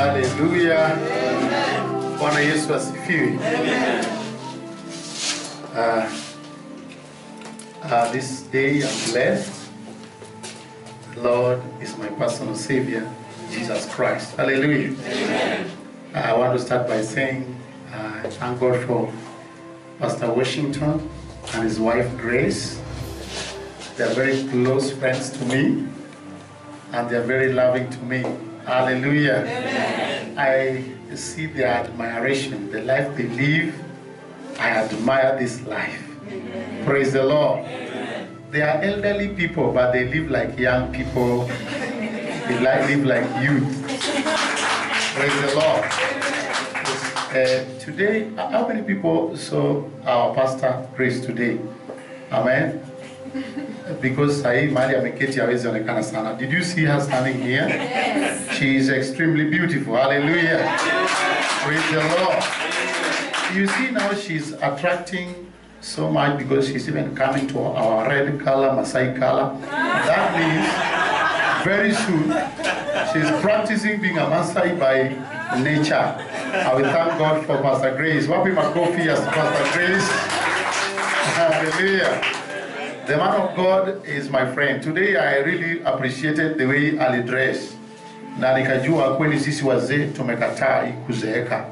Hallelujah. Bwana Yesu asifiwe. This day I'm blessed. The Lord is my personal Savior, Jesus Christ. Hallelujah. Amen. I want to start by saying thank God for Pastor Washington and his wife Grace. They are very close friends to me, and they are very loving to me. Hallelujah. Amen. I see their admiration, the life they live. I admire this life. Amen. Praise the Lord. Amen. They are elderly people, but they live like young people. They live like youth. Praise the Lord. Today, how many people saw our pastor Grace today? Amen. Because Maria Meketi hawezi onekana sana. Did you see her standing here? Yes. She is extremely beautiful. Hallelujah. Praise the Lord. You see now she's attracting so much because she's even coming to our red color, Maasai color. That means very soon she's practicing being a Maasai by nature. I will thank God for Pastor Grace. Wapi makofi as Pastor Grace. Hallelujah. The man of God is my friend. Today I really appreciated the way Ali dressed. Na nikajua kweli sisi wazee tumekataa kuzeeka.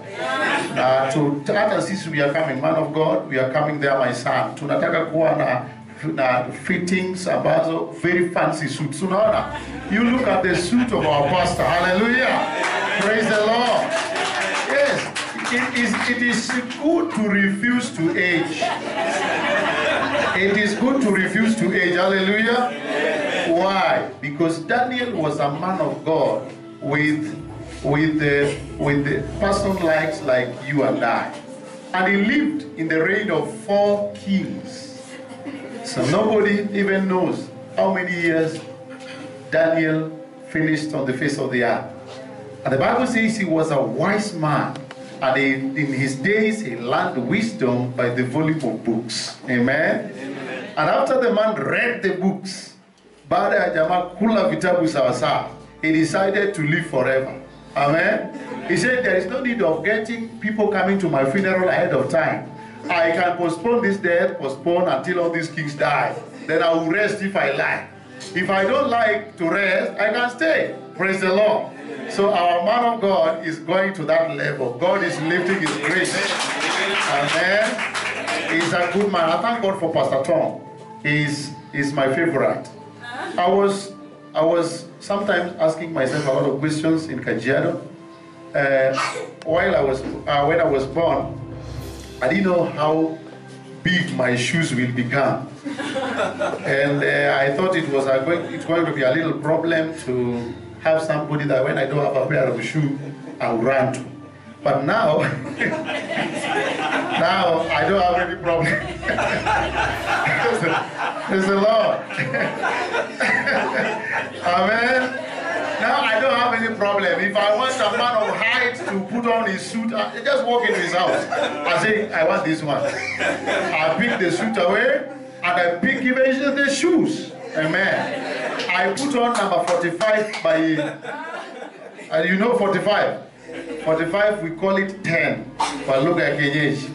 Na hata sisi we are coming, man of God, we are coming there, my son. Tunataka kuwa na fittings ambazo very fancy suits. Unaona? You look at the suit of our pastor. Hallelujah. Praise the Lord. Yes, it is good to refuse to age. It is good to refuse to age. Hallelujah. Why? Because Daniel was a man of God with the person like you and I, and he lived in the reign of 4 kings. So nobody even knows how many years Daniel finished on the face of the earth. And the Bible says he was a wise man, and in his days he learned wisdom by the volume of books. Amen. And after the man read the books, baada ya jamaa kula vitabu sawa, he decided to live forever. Amen. He said, there is no need of getting people coming to my funeral ahead of time. I can postpone this death, postpone until all these kings die. Then I will rest if I like. If I don't like to rest, I can stay. Praise the Lord. So our man of God is going to that level. God is lifting his grace. Amen. He's a good man. I thank God for Pastor Tom. He's my favorite. I was sometimes asking myself a lot of questions in Kajiado. When I was born, I didn't know how big my shoes will become, and I thought it's going to be a little problem to have somebody that when I don't have a pair of shoes, I'll run to. But now, now I don't have any problem. Praise the Lord. Amen. Now I don't have any problem. If I want a man of height to put on his suit, I just walk into his house. I say, I want this one. I pick the suit away, and I pick even the shoes. Amen. I put on number 45 by, you know 45? 45, we call it 10. But look at Kenyeji.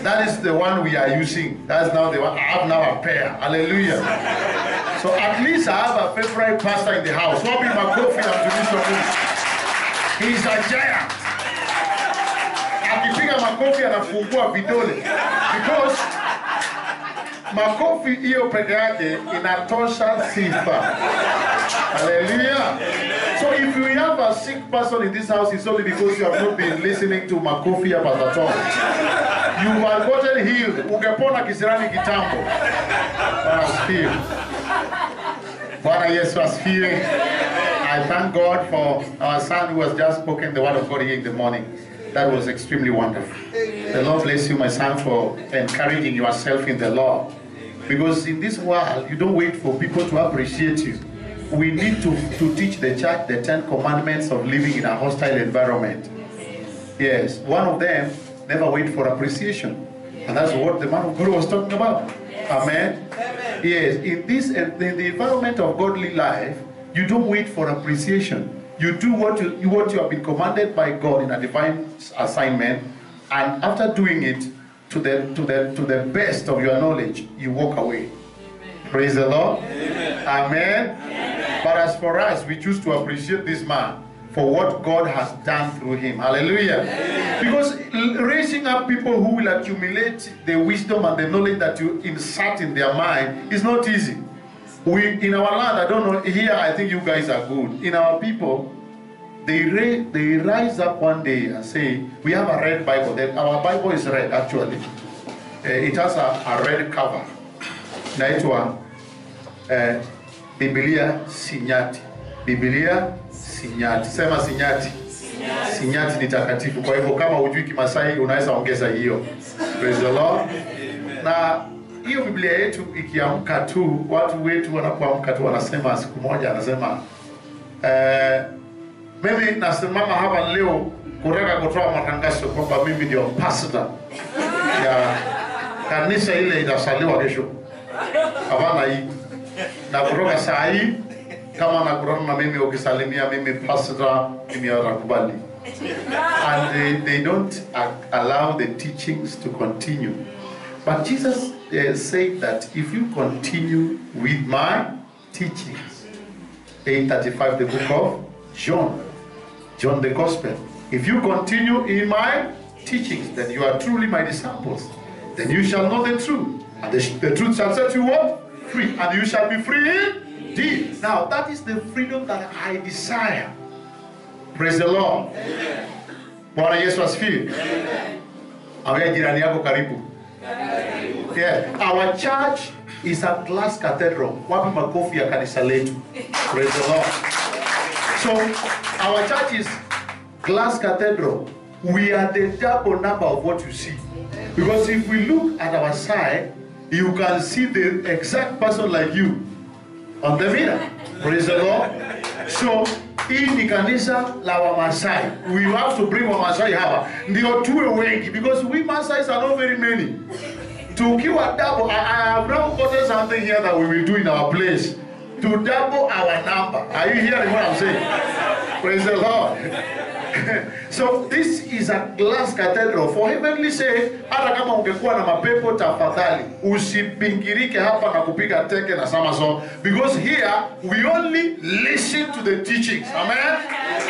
That is the one we are using. That's now the one. I have now a pair. Hallelujah. So at least I have a favorite pastor in the house. Swap him a coffee and to this one. He's a giant. Akipiga makofi anafungua vidole. Because makofi hiyo peke yake inatosha sifa. Hallelujah. So if you have a sick person in this house, it's only because you have not been listening to Makofi or Pastor Tom. You have gotten healed. Ungepona kisirani kitambo. Bwana Yesu asifiwe. I thank God for our son who has just spoken the word of God here in the morning. That was extremely wonderful. The Lord bless you, my son, for encouraging yourself in the Lord. Because in this world, you don't wait for people to appreciate you. We need to teach the church the 10 commandments of living in a hostile environment. Yes, one of them, never wait for appreciation. And that's what the man of God was talking about. Amen. Yes, in the environment of godly life, you don't wait for appreciation. You do what you have been commanded by God in a divine assignment, and after doing it to the best of your knowledge, you walk away. Amen. Praise the Lord. Amen. Amen. Amen. But as for us, we choose to appreciate this man for what God has done through him. Hallelujah. Amen. Because raising up people who will accumulate the wisdom and the knowledge that you insert in their mind is not easy. We, in our land, I don't know, here I think you guys are good. In our people, they rise up one day and say, we have a red Bible. Our Bible is red, actually. It has a red cover. Naitwa Biblia Sinyati. Biblia Sinyati. Sema Sinyati. Sinyati ni takatifu. Kwa hivyo kama hujui Kimasai unaweza ongeza hiyo. Praise the Lord. Na hiyo Biblia yetu ikiamka tu, watu wetu wanapoamka tu wanasema, siku moja anasema mimi nasimama hapa leo kutaka kutoa matangazo kwamba mimi ndio pastor ya kanisa ile itasaliwa kesho. Hapana hii. Na kutoka saa hii kama nakutana na mimi ukisalimia mimi pastor, mimi atakubali. And they don't allow the teachings to continue. But Jesus said that if you continue with my teachings, 8:35, the book of John the Gospel. If you continue in my teachings, then you are truly my disciples. Then you shall know the truth, and the truth shall set you what? Free, and you shall be free indeed. Now that is the freedom that I desire. Praise the Lord. Bwana Yesu asifiwe. Amen. Jirani yako karibu. Yeah. Our church is a glass cathedral. Wapi makofi ya kanisa letu. Praise the Lord. So our church is glass cathedral. We are the double number of what you see. Because if we look at our side, you can see the exact person like you on the mirror. Praise the Lord. So in the kanisa la Wamasai, we have to bring Wamasai hapa ndio tuwe wengi, because we Masais are not very many. Tukiwa double, I have now gotten something here that we will do in our place to double our number. Are you hearing what I'm saying? Praise the Lord. So this is a glass cathedral. For heavenly sake, hata kama ungekuwa na mapepo tafadhali usipingirike hapa na kupiga teke na samaso, because here we only listen to the teachings. Amen.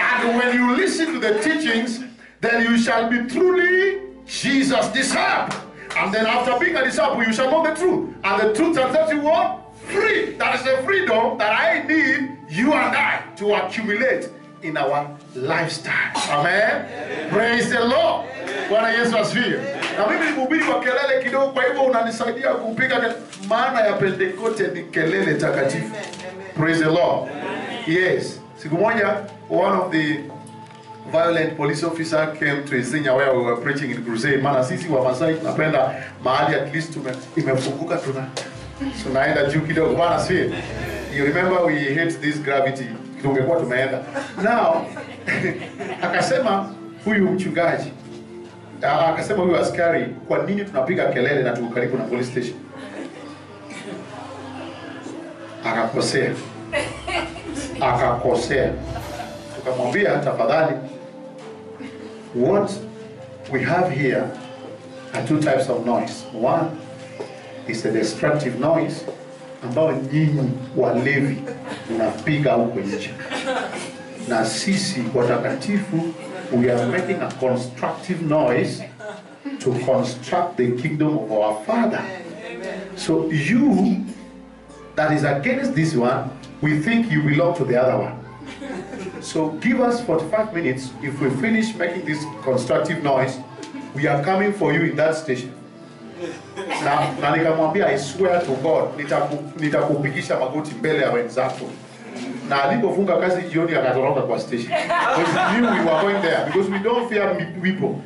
And when you listen to the teachings, then you shall be truly Jesus' disciple. And then after being a disciple, you shall know the truth, and the truth shall set you what? Free. That is the freedom that I need you and I to accumulate in our lifestyle. Amen. Praise the Lord. Bwana Yesu asifiwe. Na mimi ni mhubiri wa kelele kidogo, kwa hivyo unanisaidia kupiga maana ya Pentecoste ni kelele takatifu. Praise the Lord. Yes. Siku moja one of the violent police officer came to Isinya where we were preaching in crusade. Maana sisi wa Masai tunapenda mahali at least imefunguka tunaenda juu kidogo. Bwana asifiwe. You remember we hate this gravity. Tungekuwa tumeenda. Now akasema huyu mchungaji, akasema huyu askari, kwa nini tunapiga kelele na tuko karibu na police station? Akakosea. Tukamwambia tafadhali, what we have here are two types of noise. One is a destructive noise ambao nyinyi walevi unapiga huko nje, na sisi watakatifu we are making a constructive noise to construct the kingdom of our Father. So you that is against this one, we think you belong to the other one. So give us 45 minutes. If we finish making this constructive noise, we are coming for you in that station. Na nikamwambia, I swear to God, nitakupigisha magoti mbele ya wenzako. Na alipofunga kazi jioni akatoroka kwa station. Because we knew we were going there, because we don't fear people.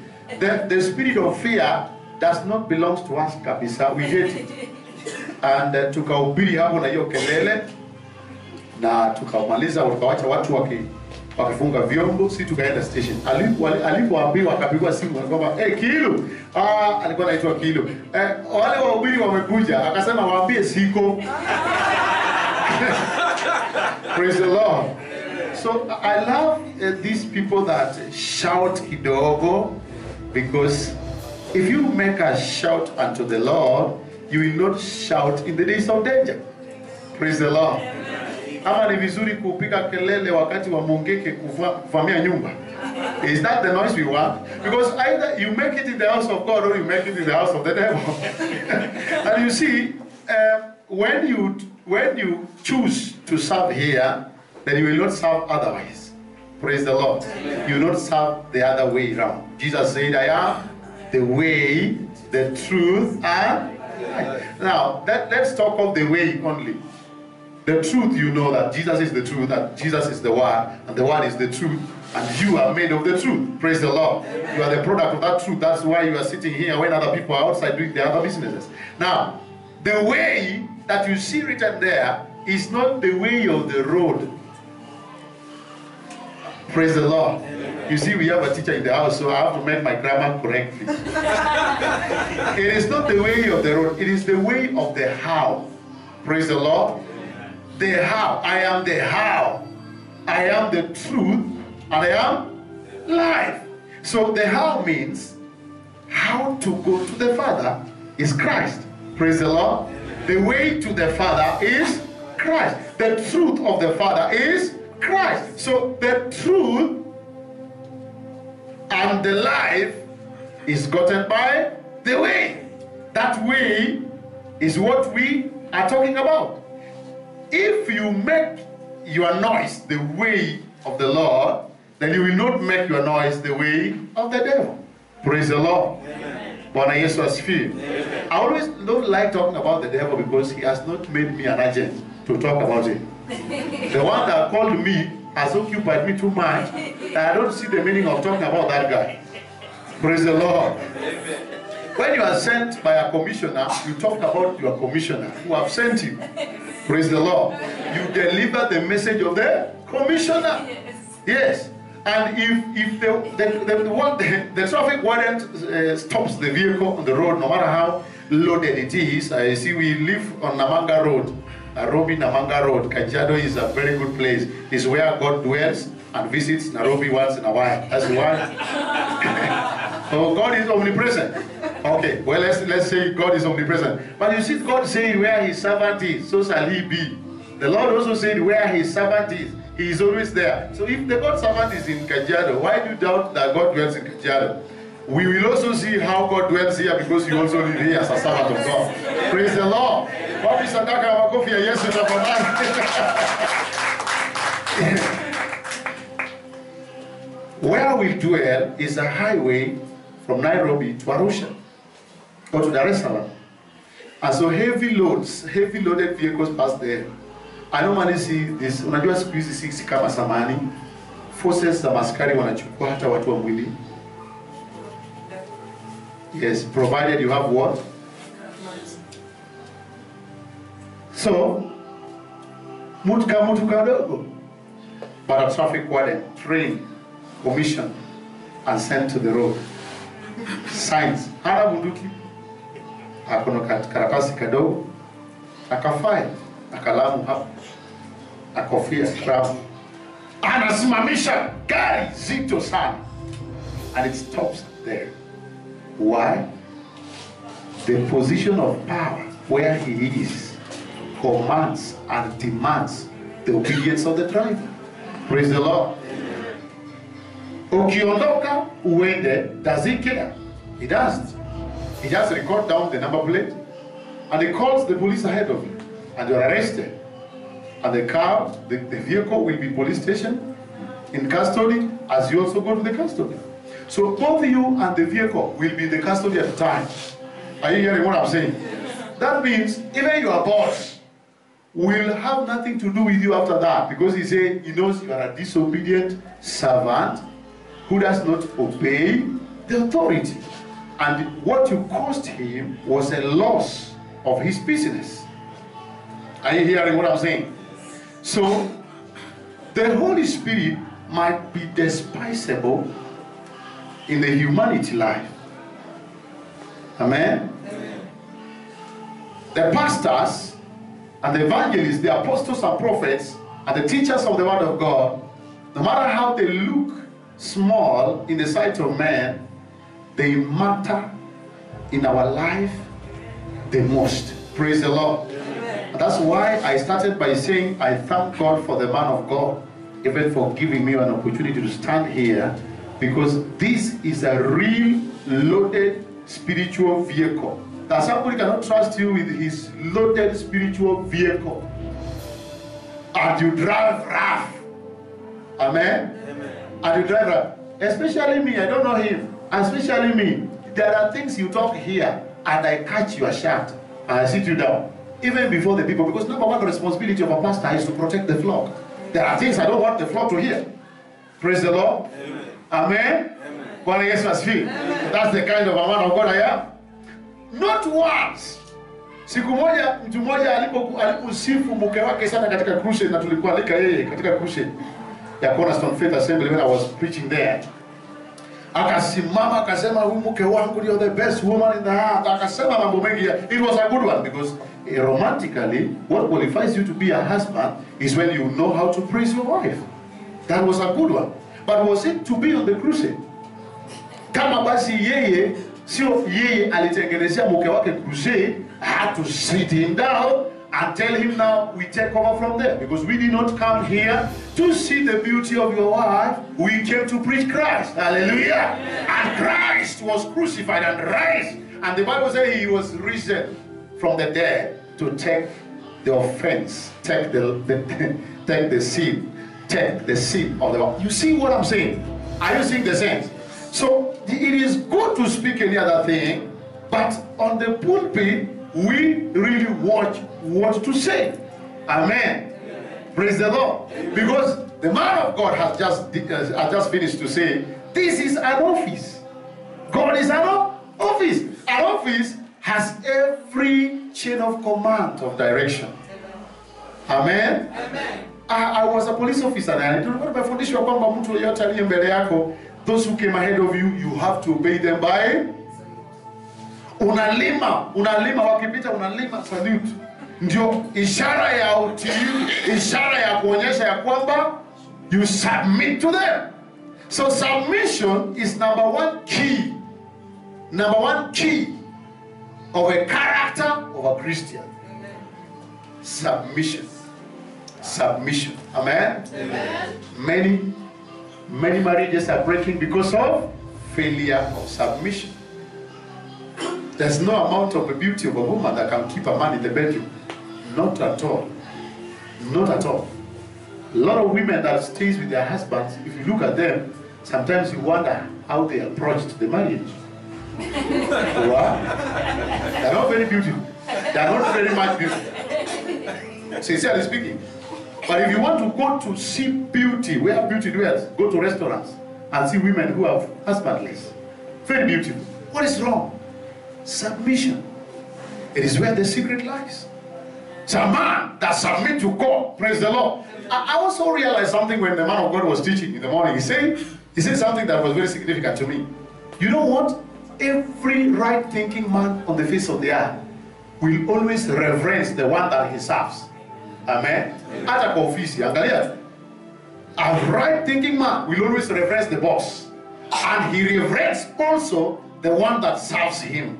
The spirit of fear does not belong to us kabisa. We hate it. And tukahubiri hapo na hiyo kelele, na tukamaliza, tukaacha watu wakifunga vyombo, si tukaenda station. Alipoambiwa akapigwa simu kwamba Kilu, alikuwa anaitwa Kilu, wale wahubiri wamekuja, akasema waambie siko. Praise the Lord. So I love these people that shout kidogo, because if you make a shout unto the Lord, you will not shout in the days of danger. Praise the Lord. Ama ni vizuri kupiga kelele wakati wa mongeke kuvamia nyumba. Is that the noise we want? Because either you make it in the house of God or you make it in the house of the devil. And you see, when you choose to serve here, then you will not serve otherwise. Praise the Lord. You will not serve the other way around. Jesus said, I am the way, the truth, and life. Now, let's talk of the way only. The truth, you know that Jesus is the truth, that Jesus is the Word, and the Word is the truth, and you are made of the truth. Praise the Lord. You are the product of that truth. That's why you are sitting here when other people are outside doing their other businesses. Now, the way that you see written there is not the way of the road. Praise the Lord. You see, we have a teacher in the house, so I have to make my grammar correctly. It is not the way of the road, it is the way of the how. Praise the Lord. The how. I am the how. I am the truth, and I am life. So the how means how to go to the Father is Christ. Praise the Lord. The way to the Father is Christ. The truth of the Father is Christ. So the truth and the life is gotten by the way. That way is what we are talking about. If you make your noise the way of the Lord, then you will not make your noise the way of the devil. Praise the Lord. Bwana Yesu asifiwe. I always don't like talking about the devil because he has not made me an agent to talk about it. The one that called me has occupied me too much that I don't see the meaning of talking about that guy. Praise the Lord. When you are sent by a commissioner, you talk about your commissioner who have sent you. Praise the Lord. You deliver the message of the commissioner. Yes. And if the traffic warrant stops the vehicle on the road, no matter how loaded it is, I see we live on Namanga Road, Nairobi Namanga Road. Kajiado is a very good place. It's where God dwells and visits Nairobi once in a while. That's why. So God is omnipresent. Okay, well let's say God is omnipresent. But you see God saying where his servant is, so shall he be. The Lord also said where his servant is, he is always there. So if the God servant is in Kajiado, why do you doubt that God dwells in Kajiado? We will also see how God dwells here because you also live here as a servant of God. Praise the Lord. Where we dwell is a highway from Nairobi to Arusha or to Dar es Salaam. And so heavy loaded vehicles pass there. I normally see this, unajua siku hizi sisi kama samani, forces za maskari wanachukua hata watu wa mwili. Yes, provided you have what? So, mutu kadogo. But a traffic warden, trained, commissioned, and sent to the road. Signs. Hana bunduki. Hakono karatasi kadogo. Akafai. Akalamu hapo. Akofia krabu. Anasimamisha gari zito sana. And it stops there. Why? The position of power where he is commands and demands the obedience of the driver. Praise the Lord. Ukiondoka uende, does he care? He doesn't. He just records down the number plate and he calls the police ahead of you and you are arrested. And the car, the vehicle will be police station in custody as you also go to the custody. So both you and the vehicle will be in the custody at the time. Are you hearing what I'm saying? That means even your boss will have nothing to do with you after that because he said he knows you are a disobedient servant who does not obey the authority. And what you caused him was a loss of his business. Are you hearing what I'm saying? So the Holy Spirit might be despisable in the humanity life. Amen? Amen. The pastors and the evangelists, the apostles and prophets, and the teachers of the word of God No matter how they look small in the sight of man, they matter in our life the most. Praise the Lord. And that's why I started by saying I thank God for the man of God, even for giving me an opportunity to stand here, because this is a real loaded spiritual vehicle. That somebody cannot trust you with his loaded spiritual vehicle and you drive rough. Amen? Amen. And you drive rough. Especially me, I don't know him. Especially me. There are things you talk here and I catch your shirt and I sit you down. Even before the people, because number one, the responsibility of a pastor is to protect the flock. There are things I don't want the flock to hear. Praise the Lord. Amen. Amen. Amen. That's the kind of a man of God I am. Not once. Siku moja mtu mmoja aliposifu mke wake sana katika crusade, na tulikualika yeye katika crusade ya Cornerstone Faith Assembly when I was preaching there. Akasimama akasema huyu mke wangu you're the best woman in the house. Akasema mambo mengi. It was a good one because romantically what qualifies you to be a husband is when you know how to praise your wife. That was a good one. But was it to be on the crusade? Kama basi yeye sio yeye alitengenezea mke wake crusade, I had to sit him down and tell him now we take over from there, because we did not come here to see the beauty of your wife. We came to preach Christ. Hallelujah. And Christ was crucified and raised, and the Bible says he was risen from the dead to take the offense, take the sin, take the sin of the world. You see what I'm saying? Are you seeing the sense? So it is good to speak any other thing, but on the pulpit we really watch what to say. Amen. Amen. Praise the Lord. Amen. Because the man of God has just finished to say, this is an office. God is an office. An office has every chain of command of direction. Amen. Amen. I was a police officer, and I don't know by foundation of kwamba mtu yote aliye mbele yako, those who came ahead of you, you have to obey them by unalima wakipita unalima salute. Ndio ishara ya utii, ishara ya kuonyesha ya kwamba you submit to them. So submission is number one key of a character of a Christian. Submission. Amen. Amen. Many marriages are breaking because of failure of submission. There's no amount of the beauty of a woman that can keep a man in the bedroom. Not at all. Not at all. A lot of women that stays with their husbands, if you look at them, sometimes you wonder how they approached the marriage. Wow. They're not very beautiful. They're not very much beautiful. Sincerely speaking. But if you want to go to see beauty, where beauty dwells, go to restaurants and see women who have husbandless. Very beautiful. What is wrong? Submission. It is where the secret lies. It's a man that submits to God. Praise the Lord. I also realized something when the man of God was teaching in the morning. He said something that was very significant to me. You know what? Every right-thinking man on the face of the earth will always reverence the one that he serves. Amen. Hata kwa ofisi, angalia. A right-thinking man will always reverence the boss, and he reverences also the one that serves him.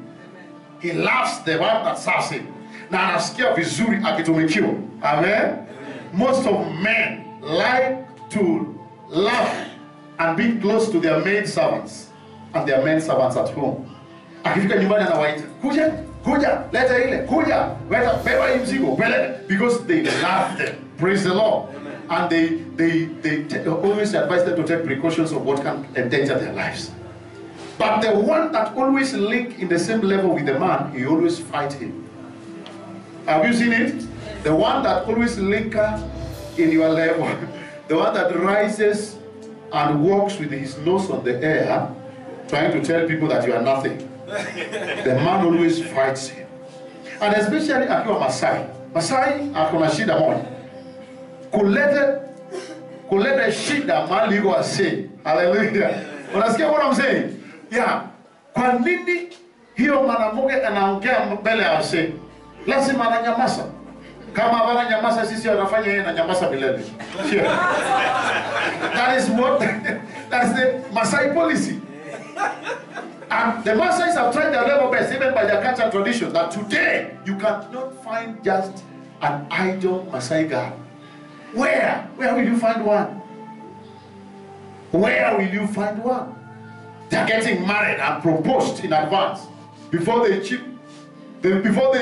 He loves the one that serves him. Na anasikia vizuri akitumikiwa. Amen. Most of men like to love and be close to their maid servants and their men servants at home. Akifika nyumbani anawaita, kuja, leta ile, kuja, beba hii mzigo, because they love them. Praise the Lord. Amen. And they always advise them to take precautions of what can endanger their lives. But the one that always link in the same level with the man, he always fight him. Have you seen it? The one that always link in your level, the one that rises and walks with his nose on the air, trying to tell people that you are nothing. The man always fights him. And especially akiwa Masai. Masai akona shida moja. Kulete shida mali yuko ase. Hallelujah. Unasikia what I'm saying? Yeah. Kwa nini hiyo mwanamke anaongea mbele ya ase? Lazima ananyamaza. Kama hapana nyamaza sisi wanafanya yeye na nyamaza milele. That is what that is the Maasai policy. And the Maasais have tried their level best, even by their cultural tradition, that today you cannot find just an idle Maasai girl. Where will you find one? Where will you find one? They are getting married and proposed in advance before they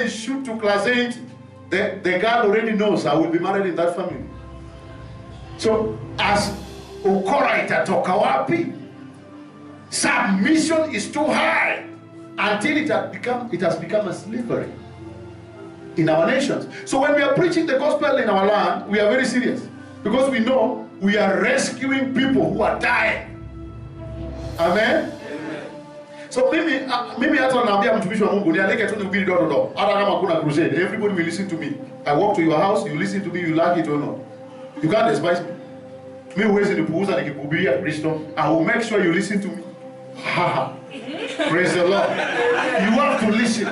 shoot to class 8. The girl already knows I will be married in that family. So as Ukoraita Tokawapi, submission is too high until it has become a slavery in our nations. So when we are preaching the gospel in our land, we are very serious because we know we are rescuing people who are dying. Amen. So mimi hata naambia mtumishi wa Mungu nialeke tu nihubiri door to door. Hata kama kuna crusade, everybody will listen to me. I walk to your house, you listen to me, you like it or not. You can't despise me. Me huwezi nipuuza nikikuhubiria Kristo. I will make sure you listen to me. Praise the Lord. You have to listen.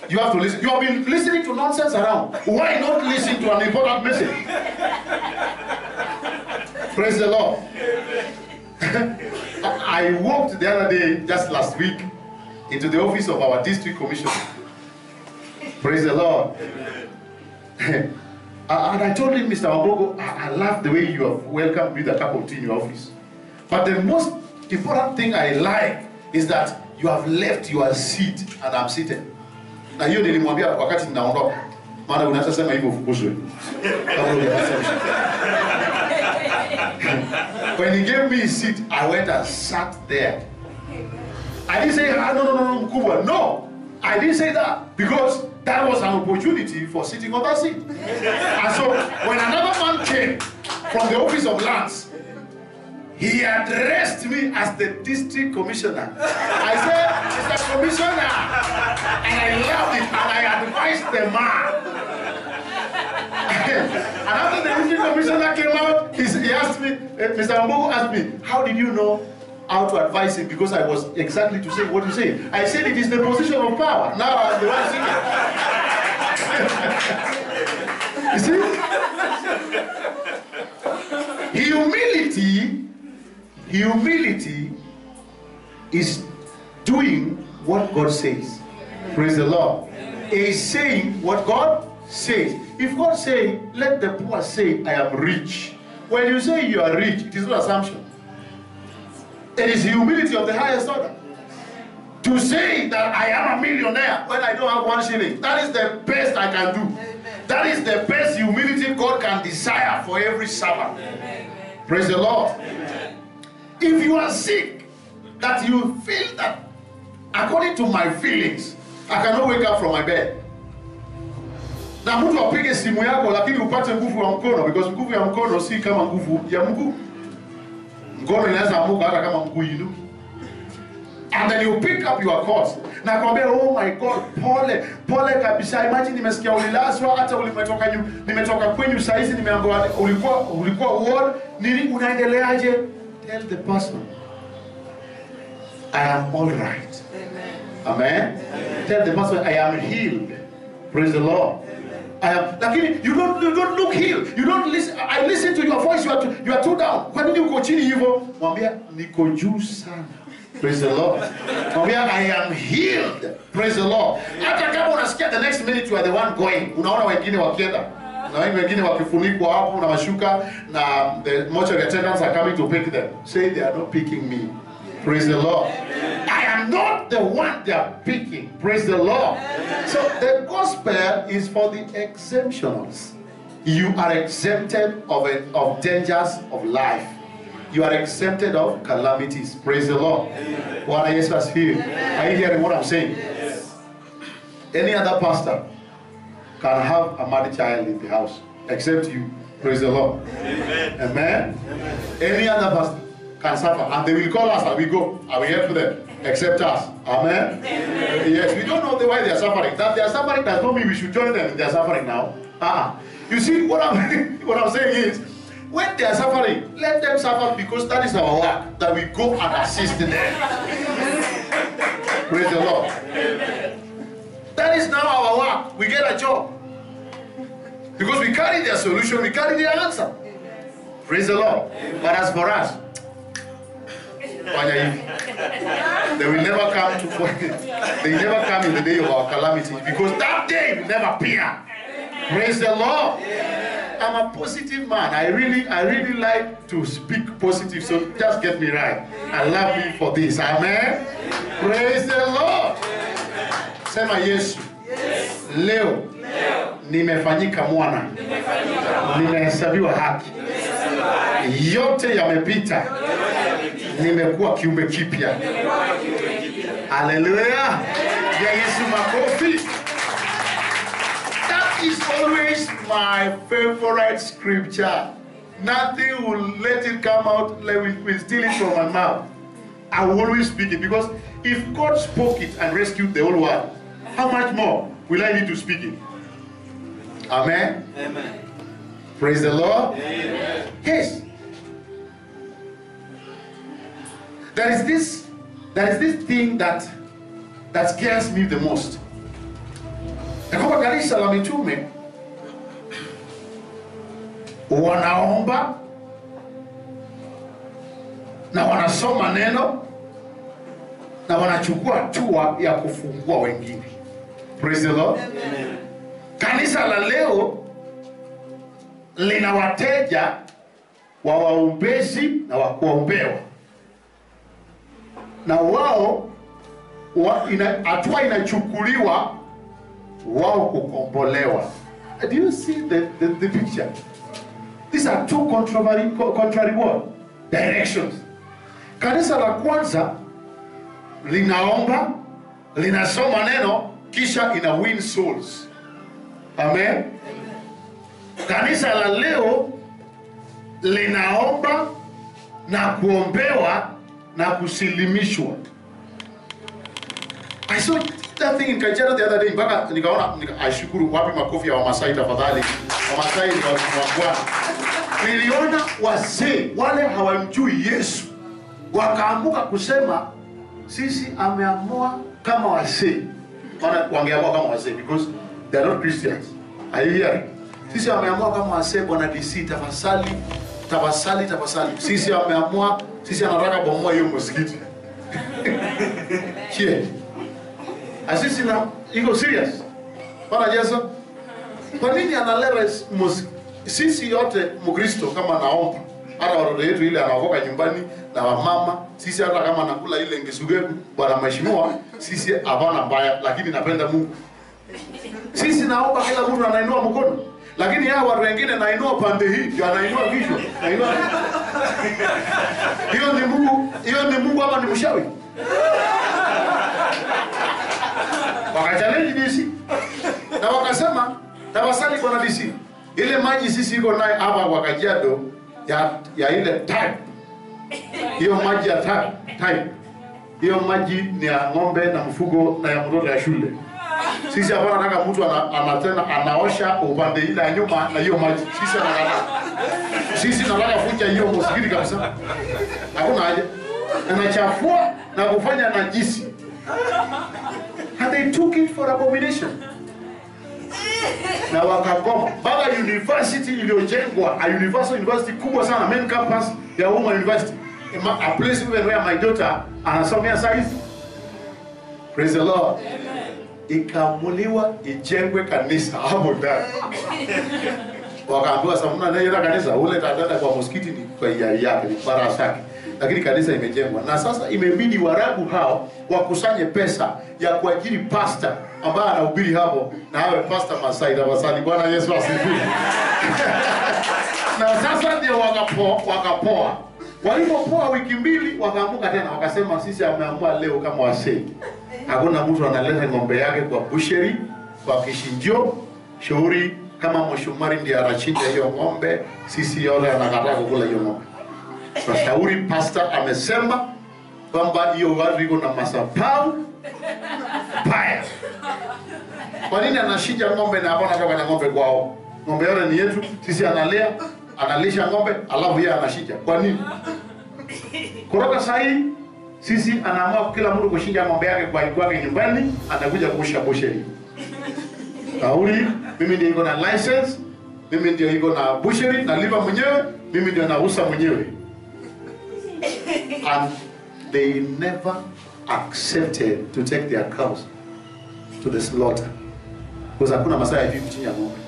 You have to listen. You have been listening to nonsense around. Why not listen to an important message? Praise the Lord. I walked the other day, just last week, into the office of our district commissioner. Praise the Lord. And I told him, Mr. Wabogo, I love the way you have welcomed me with a cup of tea in your office. But the most important thing I like is that you have left your seat and I'm seated. Na hiyo nilimwambia wakati ninaondoka. Maana unaweza sema hivyo ufukuzwe. When he gave me a seat, I went and sat there. I didn't say, no, mkubwa. No, I didn't say that because that was an opportunity for sitting on that seat. And so when another man came from the office of lands, he addressed me as the district commissioner. I said, Mr. Commissioner, and I loved it, and I advised the man. And after the district commissioner came out, he asked me, Mr. Wabogo asked me, how did you know how to advise him? Because I was exactly to say what you say. I said it is the position of power. Now I'm the one saying it. You see? Humility is doing what God says. Praise the Lord. Is saying what God says. If God says, let the poor say, I am rich. When you say you are rich, it is not assumption. It is humility of the highest order. To say that I am a millionaire when I don't have 1 shilling, that is the best I can do. Amen. That is the best humility God can desire for every servant. Amen. Praise the Lord. Amen. If you are sick, that you feel that according to my feelings, I cannot wake up from my bed. Na mtu apige simu yako lakini upate nguvu ya mkono, because nguvu ya mkono si kama nguvu ya mguu. Mkono inaweza amuka hata kama mguu inuki. And then you pick up your course. Na kwambia, oh my God, pole kabisa. Imagine nimesikia ulilazwa, hata nimetoka kwenyu saizi, nimeambiwa ulikuwa ward, nini unaendeleaje? Tell the person, I am all right. Amen. Amen. Tell the person, I am healed. Praise the Lord. Lakini you don't look healed. You don't listen. I listen to your voice. You are too down. Kwa nini uko chini hivyo? Mwambia niko juu sana. Praise the Lord. Mwambia I am healed. Praise the Lord. Hata kama unasikia the next minute you are the one going. Unaona wengine wakienda. Na wengine wakifunikwa hapo na mashuka na the mortuary attendants are coming to pick them. Say they are not picking me. Praise the Lord. I am not the one they are picking. Praise the Lord. So the gospel is for the exemptionals. You are exempted of dangers of life. You are exempted of calamities. Praise the Lord. What are you hearing what I'm saying? Yes. Any other pastor can have a married child in the house except you. Praise the Lord. Amen. Amen. Amen. Any other pastor can suffer, and they will call us and we go and we help them except us. Amen. Amen. Yes, we don't know why they are suffering. That they are suffering does not mean we should join them in their suffering now. You see, what I'm saying is, when they are suffering, let them suffer, because that is our work, that we go and assist them. Praise the Lord. That is now our work. We get a job. Because we carry their solution, we carry their answer. Praise the Lord. But as for us, they will never come to they never come in the day of our calamity, because that day will never appear. Praise the Lord. I'm a positive man. I really like to speak positive, so just get me right. I love you for this. Amen. Praise the Lord. Sema Yesu. Leo nimefanyika mwana. Nimehesabiwa haki. Yote yamepita. Nimekuwa kiumbe kipya. Hallelujah. Ya Yesu makofi. That is always my favorite scripture. Nothing will let it come out, will steal it from my mouth. I will always speak it, because if God spoke it and rescued the whole world, how much more will I need to speak it? Amen. Amen. Praise the Lord. Amen. Yes. There is this thing that scares me the most. Kwa kanisa la mitume wanaomba na wanasoma neno na wanachukua hatua ya kufungua wengine. Praise the Lord. Amen. Kanisa la leo lina wateja wa waombezi na wa kuombewa, na wao hatua inachukuliwa wao kukombolewa. Do you see the picture? These are two contrary directions. Kanisa la kwanza linaomba, linasoma neno, kisha ina win souls. Amen. Kanisa la leo linaomba na kuombewa na kusilimishwa. I saw that thing in Kajiado the other day. Mpaka nikaona, ashukuru, wapi makofi ya Wamasai tafadhali. Wamasai ni watu wa Bwana. Niliona wazee wale hawamjui Yesu wakaamuka kusema sisi ameamua kama wazee. Wangeamua kama wazee because they are not Christians. Are you hearing? Sisi ameamua kama wazee, Bwana DC tafasali. Sisi ameamua, sisi anataka bomoa hiyo msikiti. Here. Asisi na iko serious. Bwana Yesu. Kwa nini analera sisi yote Mkristo kama naomba? Hata watoto wetu ile anaokoka nyumbani na wamama, sisi hata kama nakula ile ngesugegu, Bwana mheshimiwa, sisi hapana mbaya, lakini napenda Mungu. Sisi naomba kila mtu anainua mkono. Lakini hao watu wengine nainua pande hii, ndio anainua kichwa. Hiyo ni Mungu ama ni mshawi? Wakachallenge DC. Na wakasema, tafasali Bwana DC. Ile maji sisi iko naye hapa kwa Kajiado ya ile type. Hiyo maji ya type. Hiyo maji ni ya ng'ombe na mfugo na ya mtoto ya shule. Sisi hapa nataka mtu anatena anaosha upande ile ya nyuma na hiyo maji. Sisi nataka funja hiyo msikiti kabisa. Hakuna haja. Anachafua na kufanya najisi. And they took it for abomination. Na wakagoma. Baba university iliyojengwa, a university kubwa sana, main campus ya Uma University. A place where my daughter anasomea science. Praise the Lord. Amen. Ikamuliwa ijengwe kanisa hapo ndani. Wakaambiwa samuna na ile kanisa ule tatata kwa msikiti ni kwa yake ni barasaki. Lakini kanisa imejengwa. Na sasa imebidi Warabu hao wakusanye pesa ya kuajiri pastor ambaye anahubiri hapo, na awe pastor Masai tafadhali. Bwana Yesu asifiwe. Na sasa ndio wakapoa. Walipopoa wiki mbili wakaamuka tena wakasema sisi ameamua leo kama wasee. Hakuna mtu analeta ng'ombe yake kwa busheri, kwa kishinjo, shauri kama mshumari ndiye anachinja hiyo ng'ombe, sisi yote anakataa kukula hiyo ng'ombe. Kwa shauri pastor amesema kwamba hiyo watu iko na masapau baya. Kwa nini anachinja ng'ombe na hapana toka na ng'ombe kwao? Ng'ombe yote ni yetu, sisi analea, analisha ng'ombe, alafu yeye anachinja. Kwa nini? Kutoka sahi sisi anaamua kila mtu kushinja ng'ombe yake kwa nyumbani, atakuja kusha busheri. Kauli mimi ndio niko na license, Mimi ndio iko na butchery, nalipa mwenyewe, mimi ndio nauza mwenyewe. And they never accepted to take their cows to the slaughter. Because hakuna masaa ya kuchinja ng'ombe.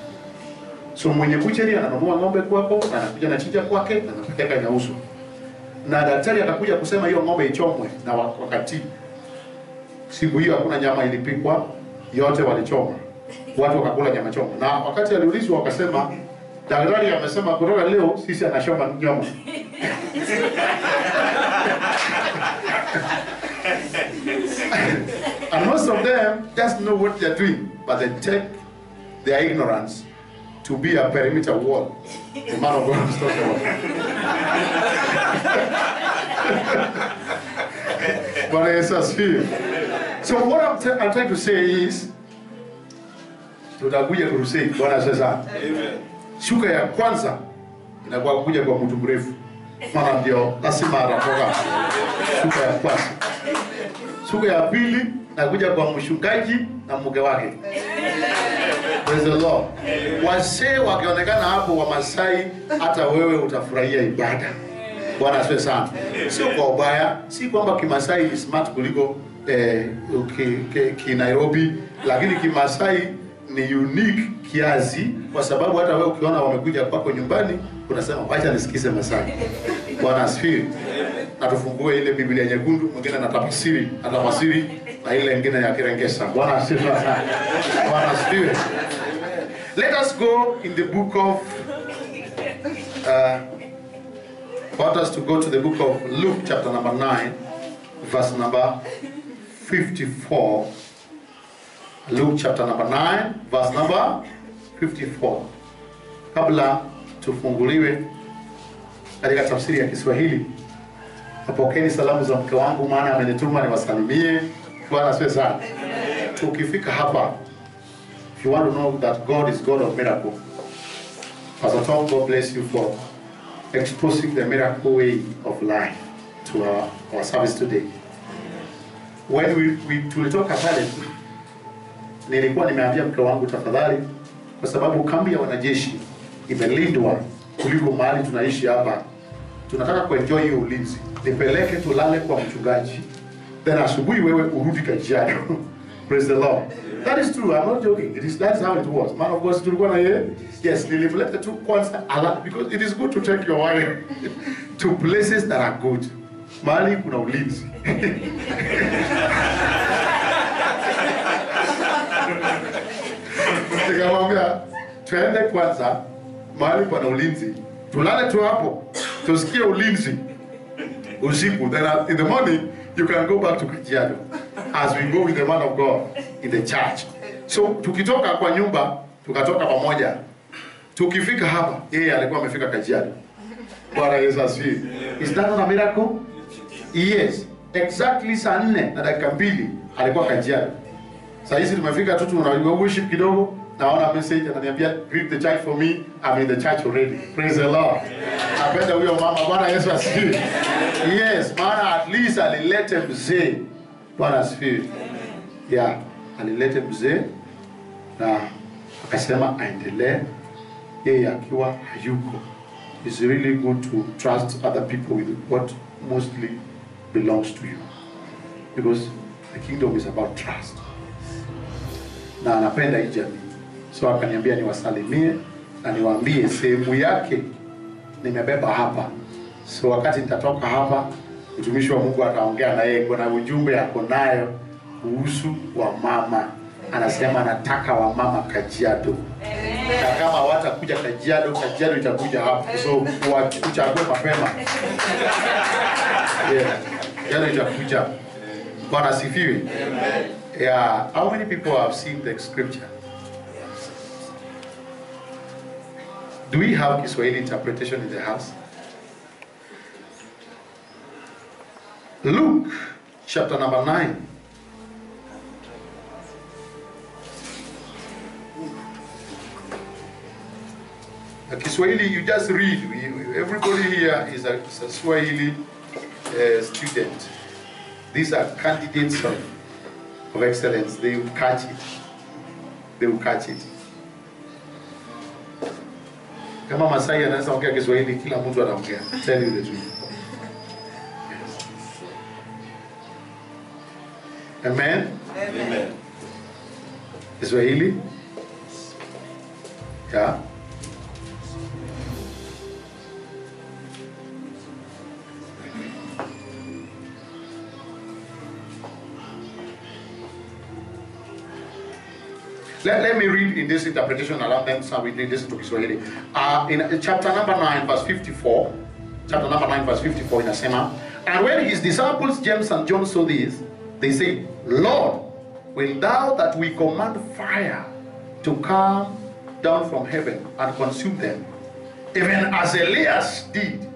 So mwenye butchery ananunua ng'ombe kwako, anakuja anachinja kwake, na anapeleka inauzwa. Na daktari atakuja kusema hiyo ng'ombe ichomwe, na wakati siku hiyo hakuna nyama ilipikwa, yote walichoma. Watu wakakula nyama choma. Na wakati aliulizwa wakasema, daktari amesema kutoka leo sisi anashoma nyama. And most of them just know what they're doing, but they take their ignorance to be a perimeter wall. The man of God is talking about. But it's a sphere. So what I'm trying to say is, tutakuja crusade. Bwana sasa. Amen. Shuka ya kwanza inakuwa kuja kwa mtu mrefu. Maana ndio lazima atatoka. Shuka ya kwanza. Shuka ya pili inakuja kwa mchungaji na mke wake. Praise the Lord. Wazee wakionekana hapo wa Masai, hata wewe utafurahia ibada. Bwana asifiwe sana. Sio kwa ubaya, si kwamba Kimasai ni smart kuliko Nairobi, lakini Kimasai ni unique kiasi, kwa sababu hata wewe ukiona wamekuja kwako nyumbani unasema wacha nisikize Masai. Bwana asifiwe. Na tufungue ile Biblia nyekundu, mwingine anatafsiri na ile nyingine ya Kirengesa. Bwana asifiwe sana. Bwana asifiwe. Let us go in the book of want us to go to the book of Luke chapter number 9 verse number 54. Luke chapter number 9 verse number 54. Kabla tufunguliwe katika tafsiri ya Kiswahili, napokeni salamu za mke wangu, maana amenituma niwasalimie. Bwana asifiwe sana. Tukifika hapa, if you want to know that God is God of miracle, Pastor Tom, God bless you for exposing the miracle way of life to our service today. When we tulitoka pale, nilikuwa nimeambia mke wangu, tafadhali, kwa sababu kambi ya wanajeshi imelindwa kuliko mahali tunaishi hapa, tunataka kuenjoy hiyo ulinzi, nipeleke tulale kwa mchungaji, then asubuhi wewe urudi Kajiado. Praise the Lord. That is true. I'm not joking. That's how it was. Man of God, tulikuwa na yeye. Yes, nilipeleka tu kwanza because it is good to take your wife to places that are good. Mahali kuna ulinzi. Nikamwambia tuende kwanza mahali pana ulinzi, tulale tu hapo, tusikie ulinzi usiku, then in the morning you can go back to Kajiado as we go with the man of God in the church. So tukitoka kwa nyumba, tukatoka pamoja, tukifika hapa yeye alikuwa amefika Kajiado. Bwana Yesu asifiwe. Is that not a miracle? Yes, exactly saa 4:02 alikuwa Kajiado. Sasa hizi tumefika tu, tunajua worship kidogo, naona message ananiambia greet the church for me, I'm in the church already. Praise the Lord. Napenda huyo mama. Bwana Yesu asifiwe. Yes, maana at least alilete mzee. Bwana asifiwe. Yeah, alilete mzee na akasema aendelee yeye akiwa hayuko. It's really good to trust other people with what mostly belongs to you, because the kingdom is about trust. Na anapenda hii jamii, so akaniambia niwasalimie na niwaambie sehemu yake nimebeba hapa. So wakati nitatoka hapa, mtumishi wa Mungu ataongea na yeye, kuna ujumbe yako nayo kuhusu wa mama. Anasema anataka wa mama Kajiado. Na kama watakuja Kajiado, Kajiado itakuja hapa. So uchague mapema. Yeah. Kajiado itakuja. Bwana asifiwe. Yeah. How many people have seen the scripture? Do we have Kiswahili interpretation in the house? Luke chapter number 9. Kiswahili, you just read. Everybody here is a Swahili student. These are candidates of excellence. They will catch it. They will catch it. Kama Masai anaweza ongea Kiswahili, kila mtu anaongea. Tell you the truth. Amen. Amen. Kiswahili? Yeah. Let me read in this interpretation around them so we listen to Kiswahili. In chapter number 9 verse 54, chapter number 9 verse 54 inasema, and when his disciples James and John saw this, they said, Lord, will thou that we command fire to come down from heaven and consume them, even as Elias did?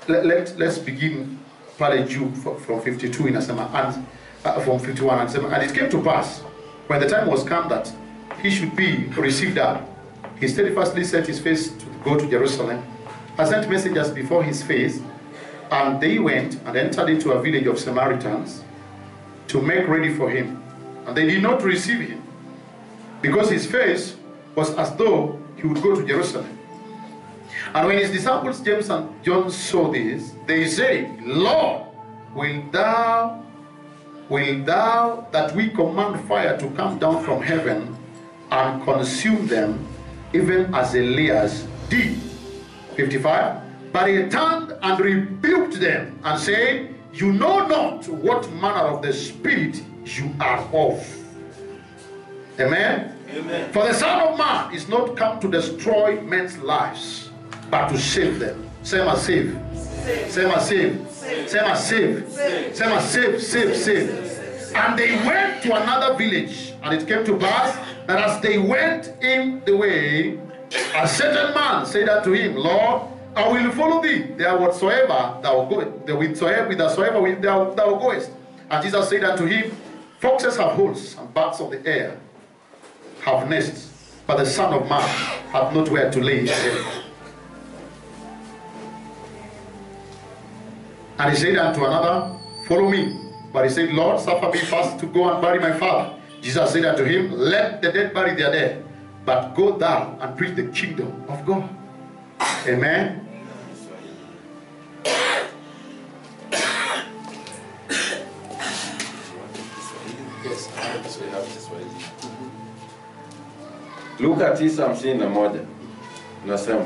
Let's begin pale juu from 52 inasema, and from 51 and it came to pass when the time was come that he should be received up, he steadfastly set his face to go to Jerusalem, and sent messengers before his face, and they went and entered into a village of Samaritans to make ready for him, and they did not receive him, because his face was as though he would go to Jerusalem. And when his disciples James and John saw this, they say, Lord, will thou that we command fire to come down from heaven and consume them, even as Elias did? 55. But he turned and rebuked them and said, you know not what manner of the spirit you are of. Amen? Amen. For the Son of Man is not come to destroy men's lives, but to save them. Say my save. Say my save. Say my save. Say my save. Save. And they went to another village, and it came to pass that as they went in the way, a certain man said unto him, Lord, I will follow thee there whatsoever thou goest, thou goest. And Jesus said unto him, foxes have holes, and birds of the air have nests, but the Son of Man hath not where to lay his head. And he said unto another, follow me. But he said, Lord, suffer me first to go and bury my father. Jesus said unto him, let the dead bury their dead, but go thou and preach the kingdom of God. Amen. Luka 9:51 nasema,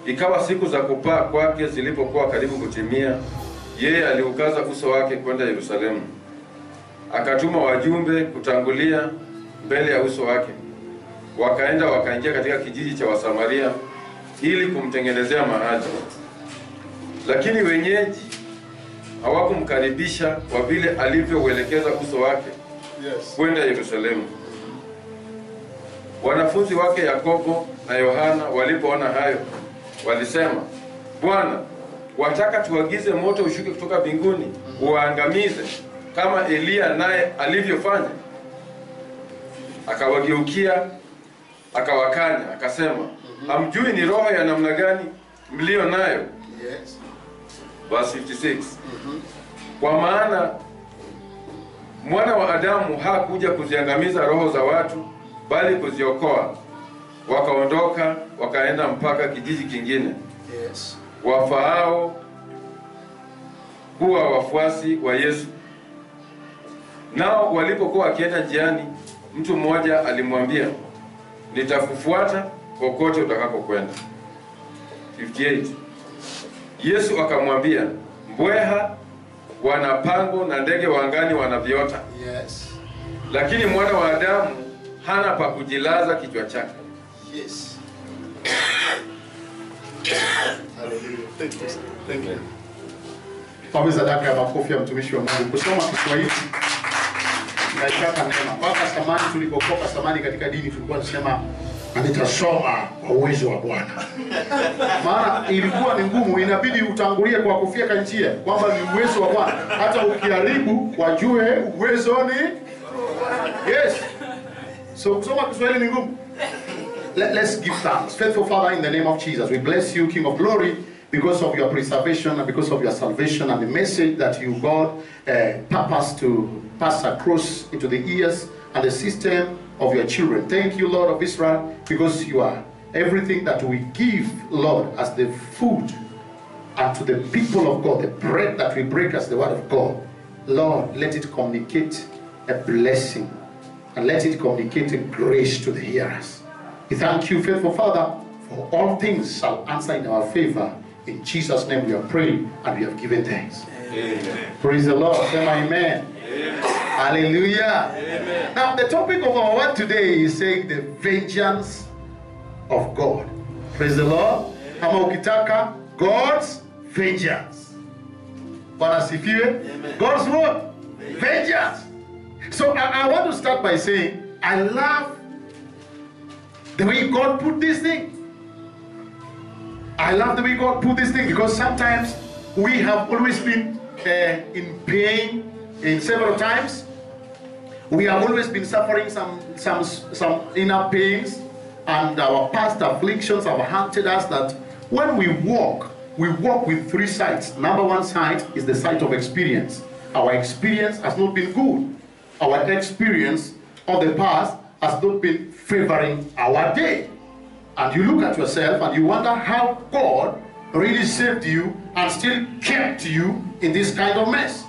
ikawa siku za kupaa kwake zilipokuwa karibu kutimia, yeye aliukaza uso wake kwenda Yerusalemu. Akatuma wajumbe kutangulia mbele ya uso wake. Wakaenda wakaingia katika kijiji cha Wasamaria ili kumtengenezea mahali. Lakini wenyeji hawakumkaribisha kwa vile alivyouelekeza uso wake kwenda Yerusalemu. Wanafunzi wake Yakobo na Yohana walipoona hayo, walisema, Bwana, wataka tuagize moto ushuke kutoka mbinguni uwaangamize kama Elia naye alivyofanya? Akawageukia akawakanya akasema, hamjui ni roho ya namna gani mlio nayo? Yes. Verse 56. Kwa maana mwana wa Adamu hakuja kuziangamiza roho za watu, bali kuziokoa. Wakaondoka wakaenda mpaka kijiji kingine. Yes. Wafaao kuwa wafuasi wa Yesu. Nao walipokuwa wakienda njiani, mtu mmoja alimwambia, nitakufuata kokote utakakokwenda. 58. Yesu akamwambia, mbweha wana pango na ndege wa angani wana viota. Yes. Lakini mwana wa Adamu hana pa kujilaza kichwa chake. Yes. Hallelujah. Thank you. Kwa sadaka ya makofi ya mtumishi wa Mungu. Kusoma Kiswahili na ishaka neema. Mpaka samani tulipokoka samani katika dini tulikuwa tunasema nitasoma kwa uwezo wa Bwana. Maana ilikuwa ni ngumu, inabidi utangulie kwa kufia njia kwamba ni uwezo wa Bwana. Hata ukiharibu wajue uwezo ni yes. So kusoma Kiswahili ni ngumu. Let's give thanks. Faithful Father, in the name of Jesus, we bless you, King of Glory, because of your preservation and because of your salvation and the message that you, God, purpose to pass across into the ears and the system of your children. Thank you, Lord of Israel, because you are everything that we give, Lord, as the food and to the people of God, the bread that we break as the word of God. Lord, let it communicate a blessing and let it communicate a grace to the hearers. We thank you, faithful Father, for all things shall answer in our favor. In Jesus' name we are praying and we have given thanks. Amen. Praise the Lord. Say amen. Amen. Hallelujah. Amen. Now the topic of our word today is saying the vengeance of God. Praise the Lord. Kama ukitaka, God's vengeance. Bwana sifiwe. God's what? Vengeance. So I want to start by saying, I love the way God put this thing. I love the way God put this thing, because sometimes we have always been in pain in several times. We have always been suffering some inner pains, and our past afflictions have haunted us, that when we walk with three sides. Number one side is the side of experience. Our experience has not been good. Our experience of the past has not been favoring our day. And you look at yourself and you wonder how God really saved you and still kept you in this kind of mess.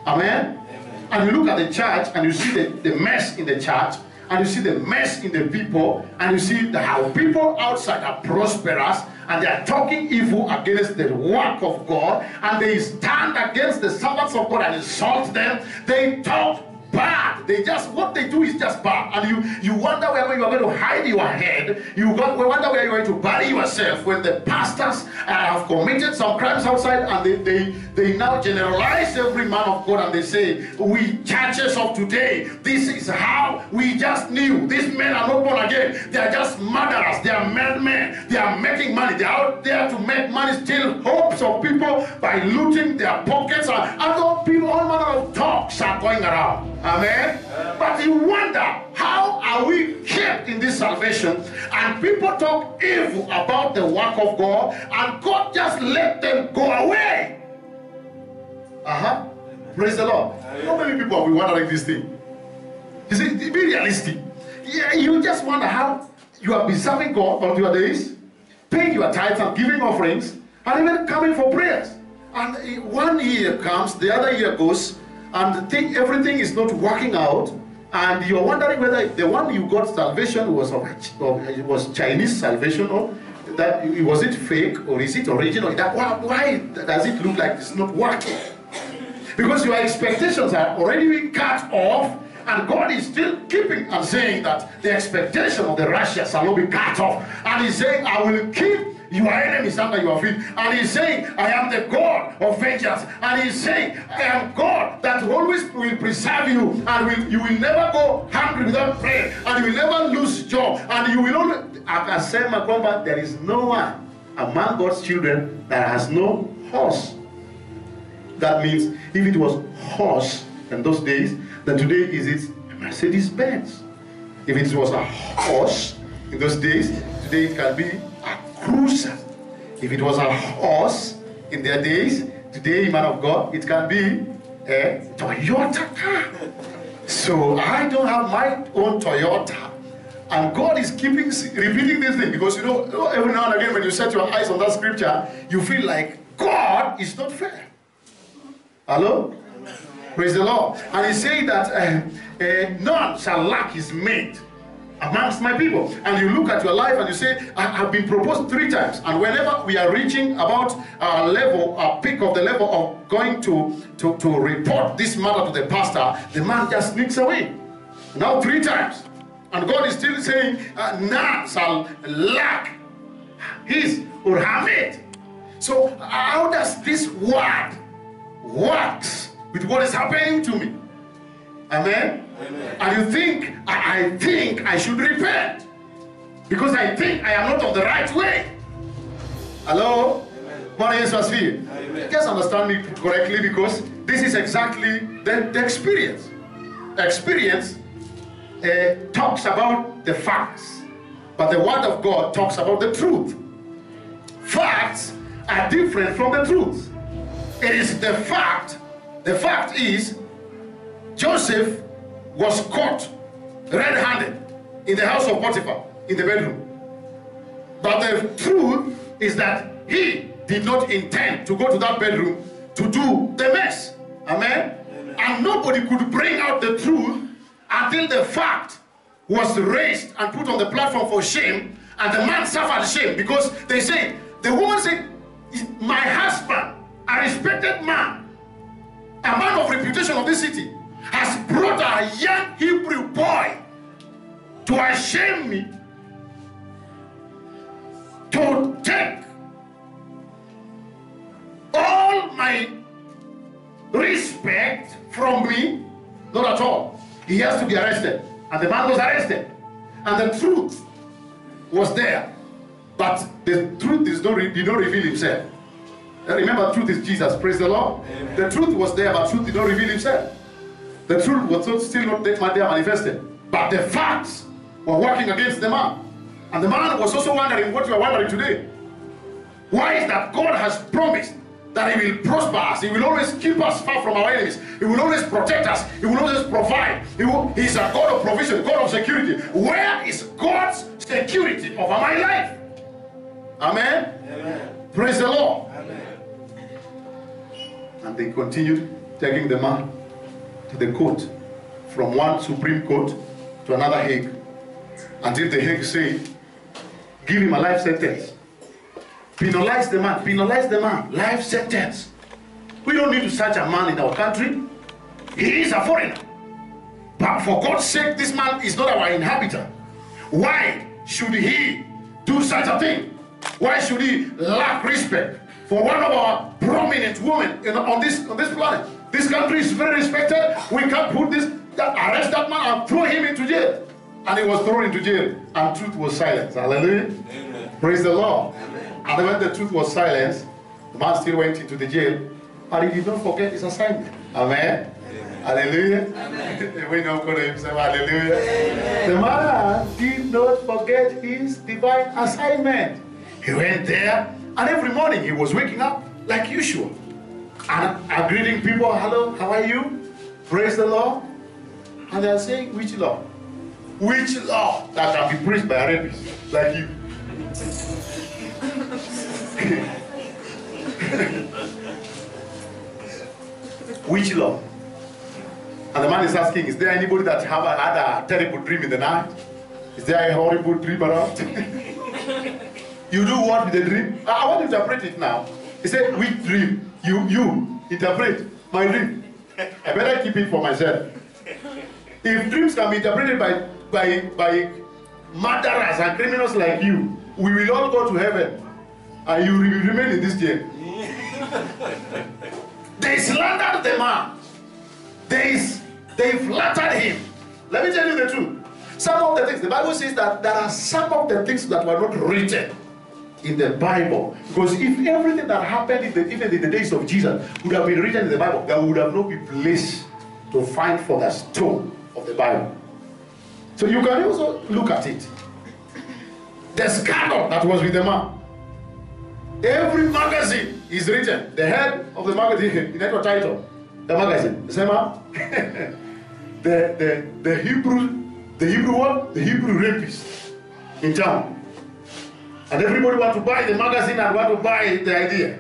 Amen? Amen. And you look at the church and you see the mess in the church, and you see the mess in the people, and you see how people outside are prosperous and they are talking evil against the work of God, and they stand against the servants of God and insult them. They talk bad. What they do is just bad. And you wonder where you are going to hide your head. You wonder where you are going to bury yourself when the pastors have committed some crimes outside, and they now generalize every man of God, and they say, we churches of today, this is how we just knew. These men are not born again. They are just murderers. They are madmen. They are making money. They are out there to make money, steal hopes of people by looting their pockets. And all manner of talks are going around. Amen. But you wonder, how are we kept in this salvation? And people talk evil about the work of God, and God just let them go away. Praise the Lord. How many people are we wondering this thing? You see, be realistic. Yeah, you just wonder how you have been serving God all your days, paying your tithes and giving offerings, and even coming for prayers. And one year comes, the other year goes, and everything is not working out, and you're wondering whether the one you got salvation was Chinese salvation, or that was it fake, or is it original? Why does it look like it's not working? Because your expectations are already being cut off, and God is still keeping and saying that the expectation of the righteous shall not be cut off. And He's saying, I will keep your enemies under your feet. And He's saying, I am the God of vengeance. And He's saying, I am God that always will preserve you, and you will never go hungry without bread, and you will never lose job, and you will always. Akasema kwamba there is no one among God's children that has no horse. That means if it was horse in those days, then today is it Mercedes-Benz. If it was a horse in those days, today it can be a cruiser. If it was a horse in their days, today, man of God, it can be a Toyota car. So I don't have my own Toyota. And God is keeping repeating this thing, because every now and again when you set your eyes on that scripture, you feel like God is not fair. Hello? Praise the Lord. And He's saying that none shall lack his mate amongst my people. And you look at your life and you say, I have been proposed 3 times. And whenever we are reaching about a peak of the level of going to report this matter to the pastor, the man just sneaks away. Now 3 times. And God is still saying, none shall lack his or her mate. So how does this word works with what is happening to me? Amen? Amen. And you think, I think I should repent because I think I am not on the right way. Hello? Amen. Just understand me correctly, because this is exactly the experience. Experience talks about the facts, but the word of God talks about the truth. Facts are different from the truth. It is the fact. The fact is, Joseph was caught red-handed in the house of Potiphar, in the bedroom. But the truth is that he did not intend to go to that bedroom to do the mess. Amen? Amen. And nobody could bring out the truth until the fact was raised and put on the platform for shame, and the man suffered shame, because they say, the woman said, my husband, a respected man, a man of reputation of this city, has brought a young Hebrew boy to shame me, to take all my respect from me. Not at all. He has to be arrested. And the man was arrested. And the truth was there. But the truth did not reveal himself. Remember, truth is Jesus. Praise the Lord. Amen. The truth was there, but truth did not reveal himself. The truth was still not there manifested. But the facts were working against the man. And the man was also wondering what you are wondering today. Why is that God has promised that he will prosper us? He will always keep us far from our enemies. He will always protect us. He will always provide. He is a God of provision, God of security. Where is God's security over my life? Amen? Amen. Praise the Lord. Amen. And they continued taking the man to the court, from one Supreme Court to another Hague, until the Hague said, give him a life sentence. Penalize the man, life sentence. We don't need to search a man in our country. He is a foreigner. But for God's sake, this man is not our inhabitant. Why should he do such a thing? Why should he lack respect for one of our prominent women on this planet? This country is very respected. We can't put arrest that man and throw him into jail. And he was thrown into jail, and truth was silenced. Hallelujah. Amen. Praise the Lord. Amen. And when the truth was silenced, the man still went into the jail, but he did not forget his assignment. Amen. Amen. Hallelujah. Amen. We know God himself. Hallelujah. Amen. The man did not forget his divine assignment. He went there, and every morning he was waking up like usual and greeting people. Hello, how are you? Praise the Lord. And they are saying, which law? Which law that can be preached by a rapist like you? Which law? And the man is asking, is there anybody that had a terrible dream in the night? Is there a horrible dream around? You do what with the dream? I want to interpret it now. He said, which dream? You interpret my dream. I better keep it for myself. If dreams can be interpreted by murderers and criminals like you, we will all go to heaven and you will remain in this jail. They slandered the man. They flattered him. Let me tell you the truth. Some of the things, the Bible says that there are some of the things that were not written in the Bible. Because if everything that happened even in the days of Jesus would have been written in the Bible, there would have not been place to find for the stone of the Bible. So you can also look at it. The scandal that was with the man. Every magazine is written. The head of the magazine, in that title, the magazine, the same the Hebrew what? The Hebrew rapist in town. And everybody want to buy the magazine and want to buy the idea.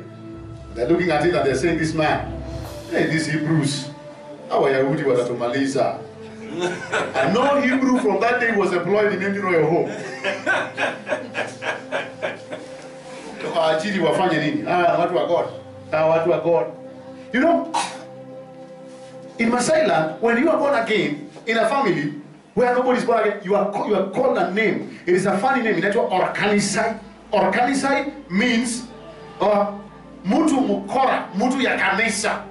They're looking at it and they're saying, this man, hey, these Hebrews, how are you to Malaysia? And no Hebrew from that day was employed in any royal home. You know, in Masailand, when you are born again in a family where nobody is born again, you are called a name. It is a funny name. It's Orkanisai. Orkanisai means Mutu Mukora, Mutu ya kanisa.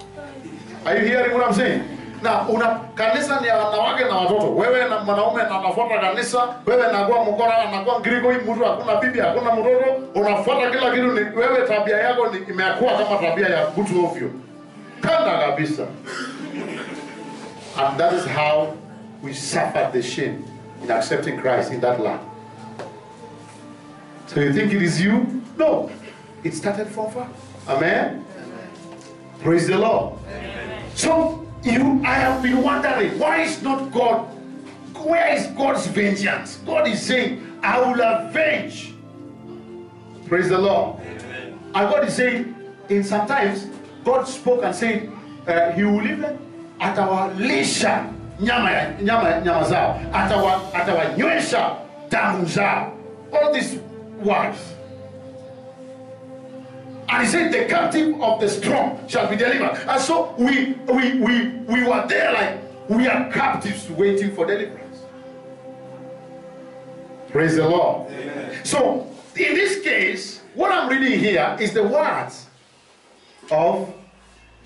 Are you hearing what I'm saying? Now, una kanisa ni wanawake na watoto. Wewe na mwanaume na unafuata kanisa, wewe na kwa mkora na kwa ngiriko hii mtu hakuna bibi, hakuna mtoto, unafuata kila kitu ni wewe tabia yako ni imekuwa kama tabia ya mtu ovyo. Kanda kabisa. And that is how we suffered the shame in accepting Christ in that land. So you think it is you? No. It started from far. Amen? Praise the Lord. So, I have been wondering, why is not God, where is God's vengeance? God is saying, I will avenge. Praise the Lord. Amen. And God is saying, in sometimes, God spoke and said, He will even at our leisure, nyama zao, at our nywesha, damu zao. All these words. And he said, the captive of the strong shall be delivered. And so we were there like we are captives waiting for deliverance. Praise the Lord. Amen. So in this case, what I'm reading here is the words of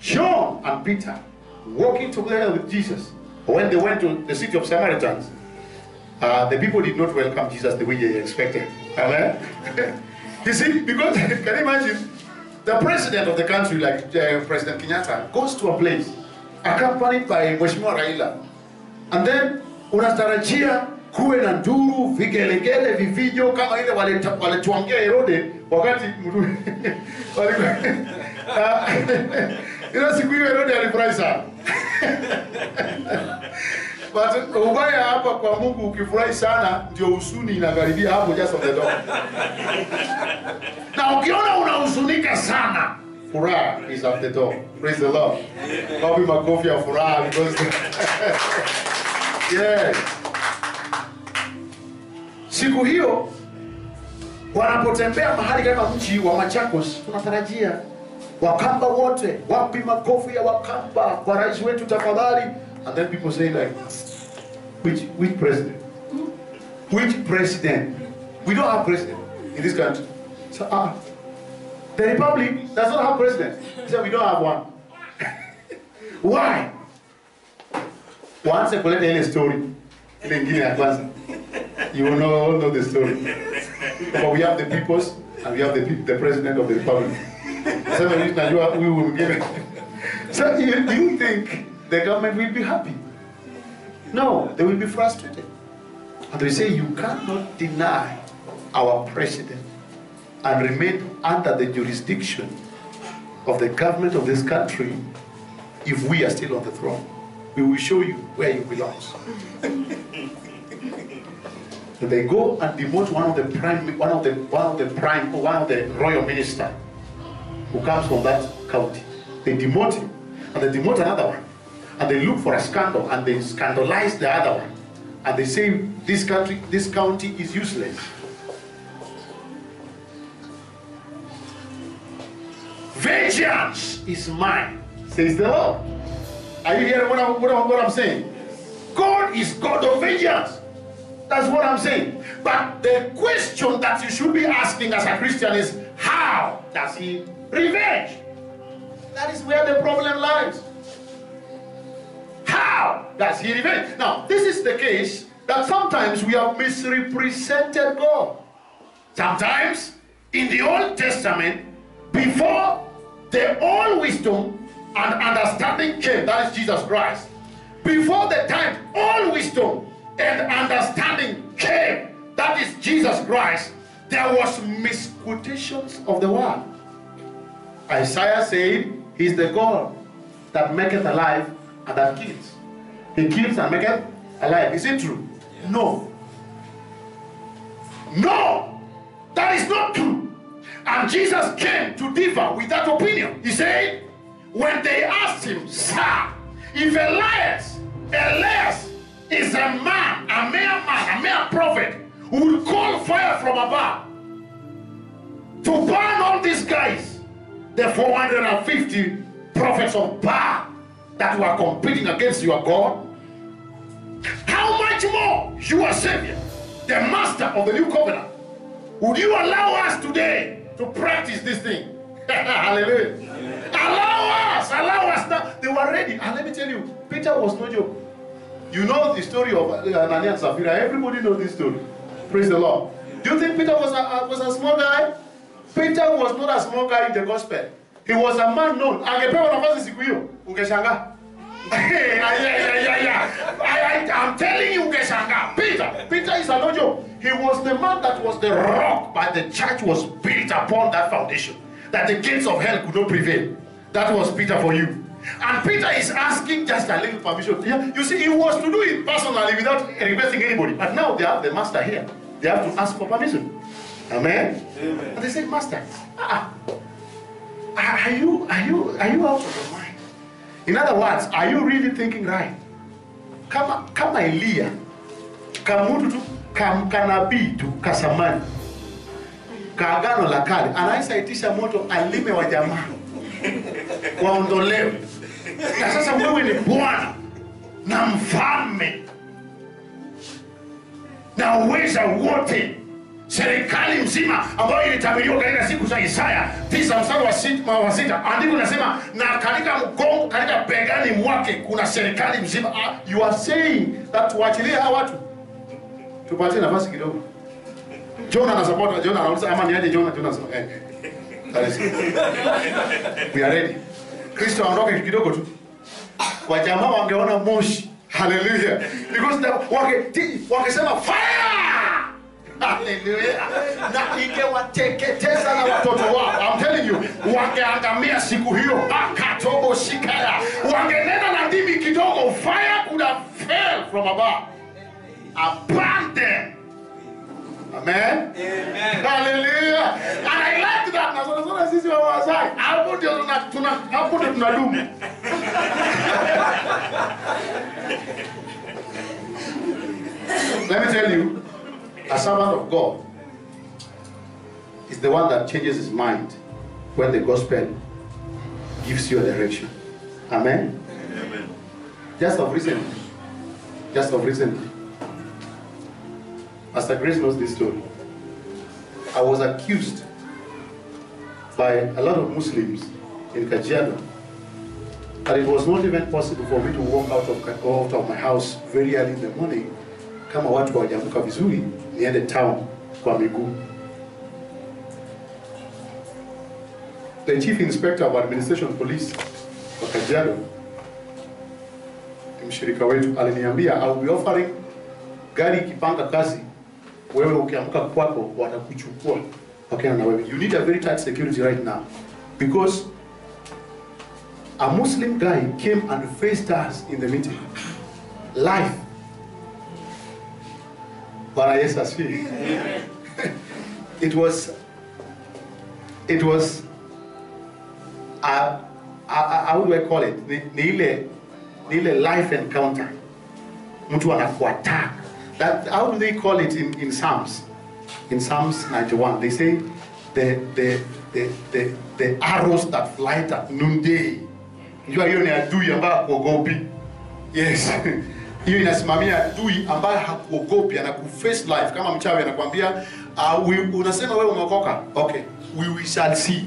John and Peter walking together with Jesus. When they went to the city of Samaritans, the people did not welcome Jesus the way they expected. Amen. You see, because can you imagine? The president of the country, like President Kenyatta, goes to a place accompanied by Mheshimiwa Raila, and then unatarajia kuwe na nduru, vigelegele, vivijo kama ile walituambia Herode wakati ile siku hiyo Herode alifurahi sana. But ubaya hapa kwa Mungu, ukifurahi sana ndio huzuni inakaribia hapo, just on the door. Na ukiona unahuzunika sana, furaha is at the door. Praise the Lord. Wapi makofi ya furaha, because yes. Siku hiyo wanapotembea mahali kama mji wa Machakos, tunatarajia Wakamba wote, wapi makofi ya Wakamba kwa rais wetu tafadhali. And then people say like, which president? Which president? We don't have president in this country. So, the Republic does not have president. So we don't have one. Why? Once I collect any story, you will all know the story. But we have the peoples and we have the president of the Republic. So we will give it. So do you think the government will be happy? No, they will be frustrated. And they say, you cannot deny our president and remain under the jurisdiction of the government of this country if we are still on the throne. We will show you where you belong. So they go and demote one of the royal minister who comes from that county. They demote him, and they demote another one. And they look for a scandal, and they scandalize the other one. And they say, this county is useless. Vengeance is mine, says the Lord. Are you hearing what I'm saying? God is God of vengeance. That's what I'm saying. But the question that you should be asking as a Christian is, how does he revenge? That is where the problem lies. How does he revenge? Now, this is the case that sometimes we have misrepresented God. Sometimes, in the Old Testament, before the all wisdom and understanding came, that is Jesus Christ, before the time all wisdom and understanding came, that is Jesus Christ, there was misquotations of the word. Isaiah said, He's the God that maketh alive and that kills. He kills and maketh alive. Is it true? No. No! That is not true. And Jesus came to differ with that opinion. He said, when they asked him, Sir, if Elias is a man, a mere prophet, who will call fire from above to burn all these guys, the 450 prophets of Baal that were competing against your God, how much more your Savior, the master of the new covenant, would you allow us today to practice this thing? Hallelujah. Amen. Allow us now. They were ready. And let me tell you, Peter was no joke. You know the story of Ananias and Sapphira. Everybody knows this story. Praise the Lord. Do you think Peter was a small guy? Peter was not a small guy in the gospel. He was a man known. Angepewa nafasi siku hiyo, ungeshanga. I'm telling you, Peter is a no joke. He was the man that was the rock, but the church was built upon that foundation, that the gates of hell could not prevail. That was Peter for you. And Peter is asking just a little permission. Yeah, you see, he was to do it personally without requesting anybody. But now they have the master here. They have to ask for permission. Amen? Amen. And they said, Master, are you out of your mind? In other words, are you really thinking right? Kama Elia, kamutu tu, kanabii tu, kasamani, kaagano la kale, anaisaitisha moto alime wa jamaa, waondolewe. Na sasa wewe ni Bwana na mfalme na uweza wote, serikali mzima ambayo ilitabiriwa katika siku za Isaya 9:6, andiko nasema na katika mgongo, katika begani mwake kuna serikali mzima. You are saying that tuachilie hawa watu, tupatie nafasi kidogo. Jonah na support, Jonah anauliza ama ni aje Jonah anasema we are ready. Kristo aondoke kidogo tu. Kwa jamaa wangeona moshi. Hallelujah. Because wakisema fire. Hallelujah. Na ingewateketeza na watoto wao. I'm telling you, wangeangamia siku hiyo. Akatobo shikaya. Wangenena na ndimi kidogo, fire could have fell from above. Upon them. Amen. Amen. Hallelujah. And I like that. Na sasa sisi wa Wamasai, hapo ndio tunadumu. Let me tell you, a servant of God is the one that changes his mind when the gospel gives you a direction. Amen. Amen. Just of recently, Pastor Grace knows this story. I was accused by a lot of Muslims in Kajiado that it was not even possible for me to walk out of my house very early in the morning kama watu hawajaamka vizuri niende town kwa miguu. The Chief Inspector of Administration Police wa Kajiado, mshirika wetu, aliniambia I'll be offering gari ikipanga kazi, wewe ukiamka kwako watakuchukua wakena na wewe. You need a very tight security right now because a Muslim guy came and faced us in the meeting live. But yes, I see. It was how do I call it? Ni ile life encounter. Mtu anakuattack. That, how do they call it in Psalms? In Psalms 91, they say the arrows that fly at noonday. You are hiyo ni adui ambaye hakuogopi. Yes. Hiyo inasimamia adui ambaye hakuogopi, anakuface life kama mchawi anakuambia unasema wewe umeokoka. Okay, we shall see.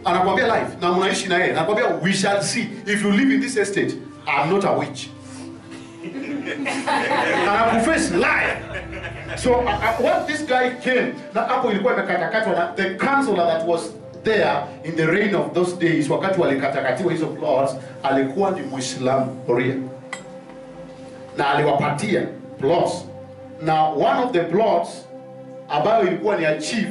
Anakuambia life na mnaishi na yeye. Anakuambia we shall see. If you live in this estate, I'm not a witch. Anakuface life. So what this guy came, na hapo ilikuwa imekatakatwa na the counselor that was there in the reign of those days, wakati walikatakatiwa hizo plots, alikuwa ni Muislamu Korea. Na aliwapatia plots. Now one of the plots ambayo ilikuwa ni a chief,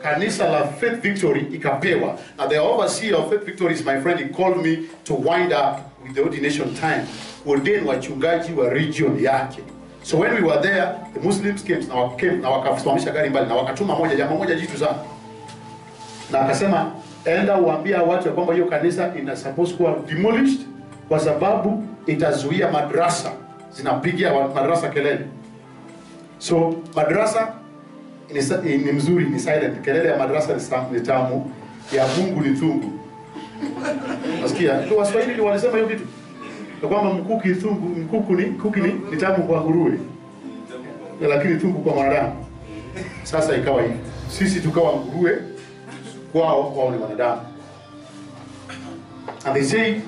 kanisa la Faith Victory ikapewa. Now the overseer of Faith Victory is my friend. He called me to wind up with the ordination time. Ordain wachungaji wa region yake. So when we were there, the Muslims came na wakasimamisha gari mbali na wakatuma jamaa moja jitu sana. Na akasema enda uambia watu kwamba hiyo kanisa ina supposed kuwa demolished kwa sababu itazuia madrasa. Zinapigia madrasa kelele. So madrasa ni mzuri, ni silent. Kelele ya madrasa ni tamu, ya Mungu ni tungu. Nasikia ndio Waswahili walisema hiyo kitu. Kwamba mkuki ni tamu kwa nguruwe. Lakini tungu kwa mwanadamu. Sasa ikawa hivi. Sisi tukawa nguruwe, kwao ni wanadamu. And they say,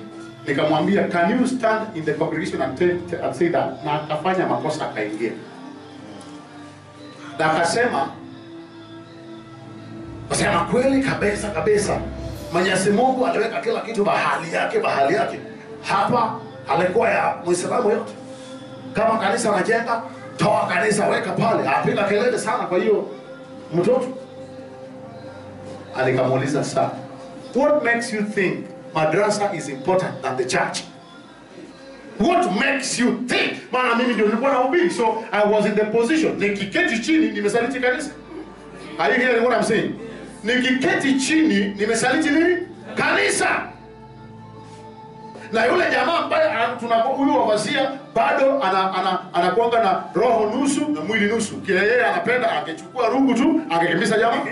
nikamwambia, can you stand in the congregation and say that? Na akafanya makosa akaingia. Na akasema kweli kabisa. Mwenyezi Mungu aliweka kila kitu bahali yake. hapa alikuwa ya Muislamu yote. Kama kanisa anajenga, toa kanisa weka pale. Apiga kelele sana kwa hiyo mtoto. Alikamuuliza sasa, what makes you think madrasa is important than the church? What makes you think? Maana mimi ndio nilikuwa nahubiri, so I was in the position. Nikiketi chini nimesaliti kanisa. Are you hearing what I'm saying? Nikiketi chini nimesaliti nini? Kanisa. Na yule jamaa ambaye huyu wavazia bado anakuanga na roho nusu na mwili nusu. Kile yeye anapenda angechukua rungu tu angekimbiza jamaa.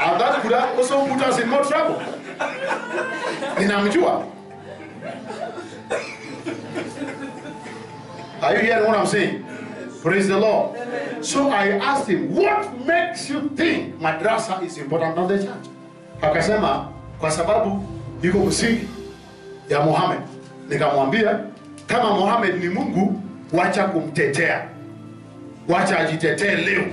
And that could also put us in more trouble. Ninamjua. Are you hearing what I'm saying? Praise the Lord. So I asked him, what makes you think madrasa is important than the church? Akasema, kwa sababu iko msingi ya Muhammad. Nikamwambia, kama Muhammad ni Mungu, wacha kumtetea. Wacha ajitetee leo.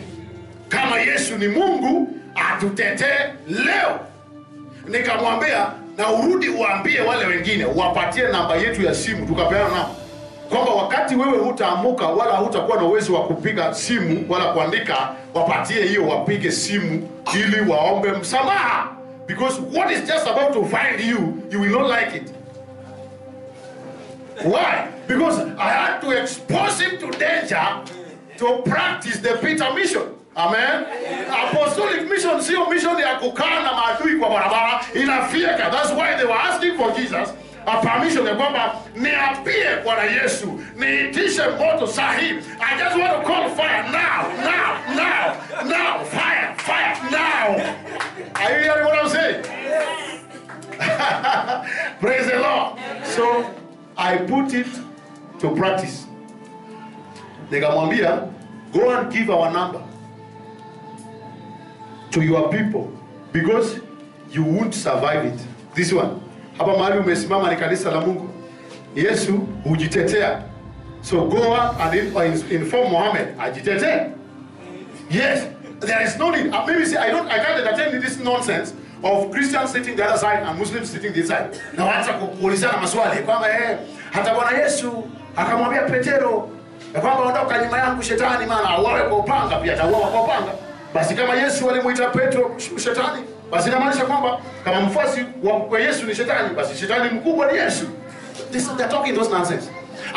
Kama Yesu ni Mungu, atutetee leo. Nikamwambia, na urudi uambie wale wengine, wapatie namba yetu ya simu, tukapeana namba. Kwamba wakati wewe hutaamuka wala hutakuwa na uwezo wa kupiga simu wala kuandika, wapatie hiyo wapige simu ili waombe msamaha. Because what is just about to find you, you will not like it. Why? Because I had to expose him to danger to practice the Peter mission. Amen. Apostolic mission sio mission ya kukaa na maadui kwa barabara, inafieka. That's why they were asking for Jesus a permission ya kwamba niapie Bwana Yesu, niitishe moto sahi. I just want to call fire now, fire now. Are you hearing what I'm saying? Praise the Lord. So I put it to practice. Nikamwambia, go and give our number to your people because you won't survive it. This one. Hapa mahali umesimama ni kanisa la Mungu. Yesu hujitetea. So go and inform Muhammad ajitetee. Yes, there is no need. Maybe say I can't entertain this nonsense of Christians sitting the other side and Muslims sitting this side. Na waanza kuulizana maswali kwamba hata Bwana Yesu akamwambia Petero kwamba ondoka nyuma yangu shetani, maana auawe kwa upanga pia atauawa kwa upanga. Basi kama Yesu alimuita Petro shetani, basi inamaanisha kwamba kama mfuasi wa Yesu ni shetani, basi shetani mkubwa ni Yesu. They're talking those nonsense.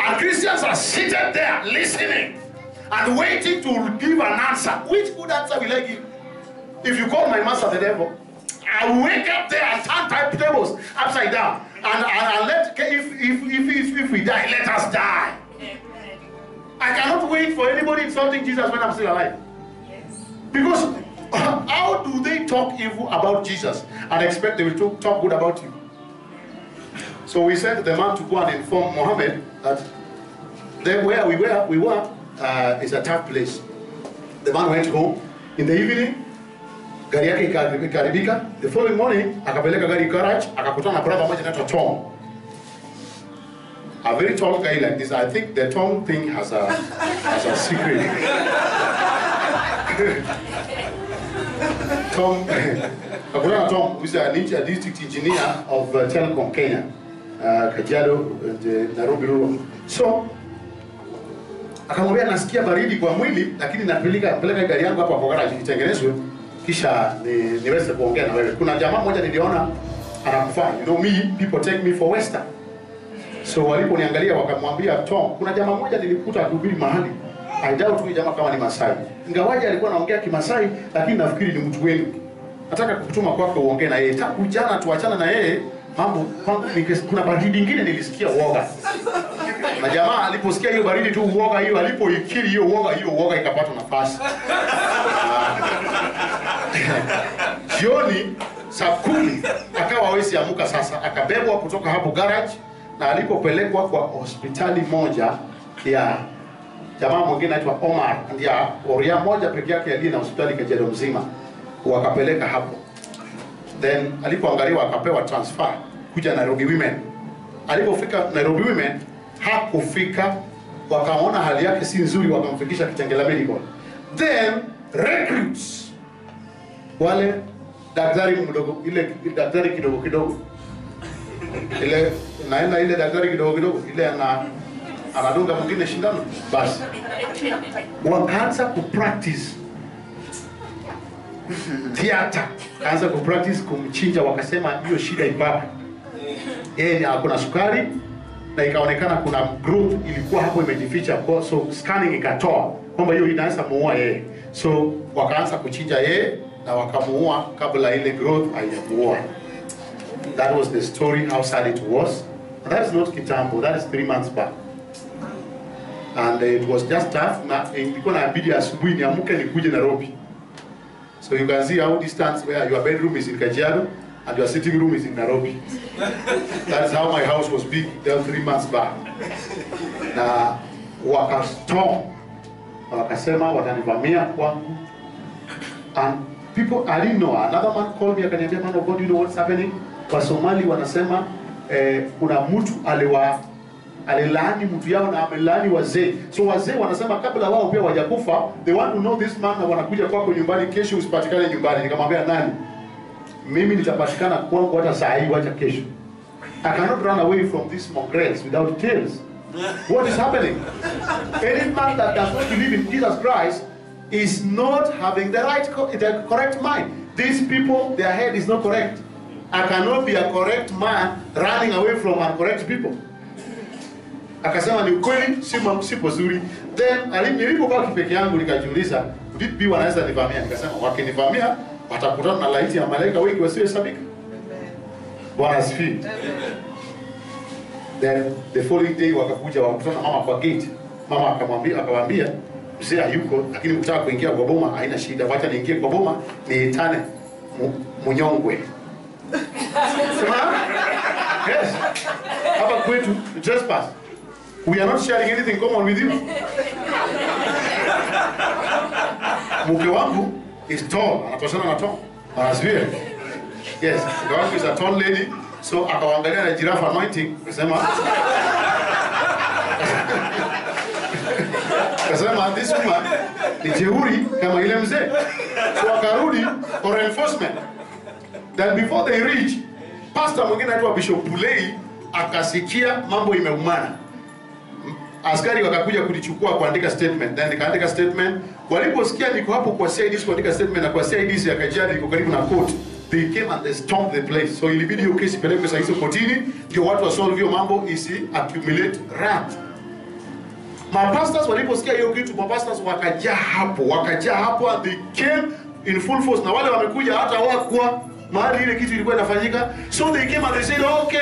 And Christians are seated there listening and waiting to give an answer. Which good answer will I give? If you call my master the devil, I will wake up there and turn tables upside down. And let, if we die, let us die. I cannot wait for anybody insulting Jesus when I'm still alive. Because how do they talk evil about Jesus and expect they will talk good about you? So we sent the man to go and inform Muhammad that there where we were is a tough place. The man went home. In the evening, gari yake ikaribika. The following morning, akapeleka gari garage, akakutana na brother mmoja anaitwa Tom. A very tall guy like this. I think the Tom thing has a secret. Tom, Tom, who is a district engineer of Telecom Kenya, Kajiado and Nairobi Rural. So, akamwambia nasikia baridi kwa mwili, lakini napeleka gari yangu hapa kwa garage itengenezwe, kisha niweze kuongea na wewe. Kuna jamaa mmoja niliona anakufanya. You know me, people take me for Western. So waliponiangalia wakamwambia Tom, kuna jamaa mmoja nilikuta akihubiri mahali. I doubt huyu jamaa kama ni Masai. Ingawaje alikuwa anaongea Kimasai, lakini nafikiri ni mtu wenu. Nataka kukutuma kwako uongee na yeye. Tangu jana tuachana na yeye, mambo kuna baridi nyingine nilisikia uoga. Na jamaa aliposikia hiyo baridi tu uoga hiyo, alipoikiri hiyo uoga ikapata nafasi. Jioni saa 10 akawa hawezi amuka sasa, akabebwa kutoka hapo garage na alipopelekwa kwa hospitali moja ya jamaa mwingine anaitwa Omar, ndio oria moja peke yake aliye na hospitali Kajiado mzima, wakapeleka hapo. Then alipoangaliwa akapewa transfer kuja Nairobi Women. Alipofika Nairobi Women hakufika, wakaona hali yake si nzuri, wakamfikisha Kitengela Medical. Then recruits wale daktari mdogo, ile daktari kidogo Ile naenda ile daktari kidogo kidogo ile anadunga mwingine shindano. Basi wakaanza kupractice theater, kaanza kupractice kumchinja, wakasema hiyo shida ipapo. Yeye hakuna sukari na ikaonekana kuna growth ilikuwa hapo imejificha, kwa so scanning ikatoa kwamba hiyo inaweza muua yeye. So wakaanza kuchinja yeye na wakamuua kabla ile growth haijamuua. That was the story, how sad it was. And that is not kitambo, that is 3 months back. And it was just tough. Na ilikuwa inabidi asubuhi niamke nikuje Nairobi. So you can see how distance where your bedroom is in Kajiado and your sitting room is in Nairobi. That is how my house was big 3 months back. Na wakastorm, wakasema watanivamia kwangu. And people, I didn't know. Another man called me, akaniambia, man of God, you know what's happening? Kwa Somali wanasema kuna mtu alilaani mtu yao na amelaani wazee. So wazee wanasema kabla wao pia wajakufa, they want to know this man, na wanakuja kwako nyumbani, kesho usipatikane nyumbani. Nikamwambia nani? Mimi nitapatikana kwangu hata saa hii, wacha kesho. I cannot run away from these mongrels without tails. What is happening? Any man that does not believe in Jesus Christ is not having the correct mind. These people, their head is not correct. I cannot be a correct man running away from incorrect people. Akasema ni ukweli, si pozuri. Then nilipokuwa kipeke yangu nikajiuliza, vipi wanaweza nivamia? Nikasema wakinivamia watakutana na laiti ya malaika wengi wasiohesabika. Bwana asifiwe. Then the following day wakakuja wakutana mama kwa gate. Mama akamwambia mzee hayuko, lakini ukitaka kuingia kwa boma haina shida, wacha niingie kwa boma niitane Munyongwe. Yes. Hapa kwetu trespass. We are not sharing anything common with you. Mke wangu is tall, anatoshana na tall. Anasikia? Yes, mke wangu is a tall lady, so akaangalia na giraffe anointing, akasema this woman ni jeuri kama ile mzee. So akarudi for reinforcement. Then before they reach, pastor mwingine anaitwa Bishop Pulei akasikia mambo imeumana. Askari wakakuja kulichukua kuandika statement. Then nikaandika statement. Waliposikia niko hapo kwa CID kuandika statement, na kwa CID ya Kajiado iko karibu na court, they came and they stormed the place. So ilibidi hiyo kesi pelekwe sasa hizo kotini ndio watu wasolve hiyo mambo isi accumulate rant. Mapastors waliposikia hiyo kitu, mapastors wakajaa hapo and they came in full force, na wale wamekuja hata hawakuwa mahali ile kitu ilikuwa inafanyika. So they came and they said, okay,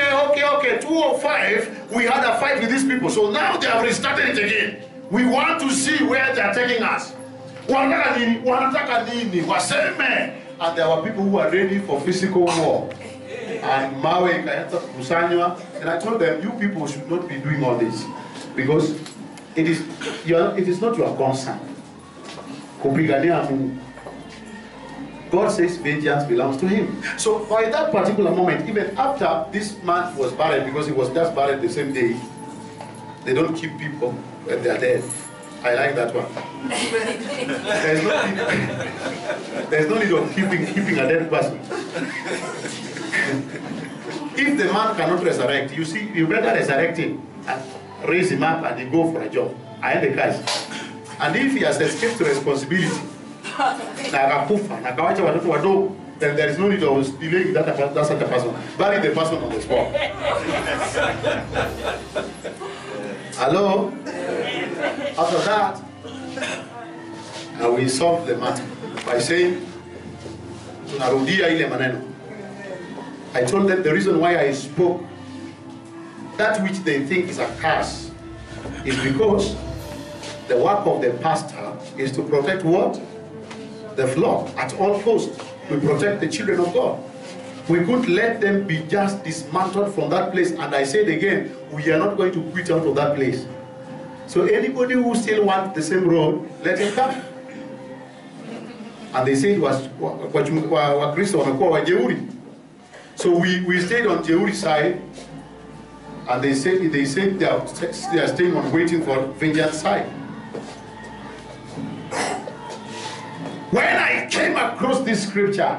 205, we had a fight with these people, so now they have restarted it again. We want to see where they are taking us. Wanataka nini? Waseme. And there were people who are ready for physical war. And mawe ikaanza kukusanywa, and I told them, you people should not be doing all this, because it is not your concern. Kupigania Mungu. God says vengeance belongs to him. So by that particular moment, even after this man was buried, because he was just buried the same day, they don't keep people when they are dead. I like that one. There's no need of keeping a dead person. If the man cannot resurrect, you see, you better resurrect him and raise him up and he go for a job. I am the guys. And if he has escaped responsibility, then there is no need of delaying that such a person. Bury the person on the spot. Hello? After that, we solved the matter by saying, tunarudia ile maneno. I told them the reason why I spoke that which they think is a curse is because the work of the pastor is to protect what? The flock at all costs. We protect the children of God. We couldn't let them be just dismantled from that place. And I said again, we are not going to quit out of that place. So anybody who still wants the same road, let him come. And they said Wakristo wamekuwa wajeuri. So we stayed on Jeuri side, and they said they are staying on waiting for vengeance side. When I came across this scripture,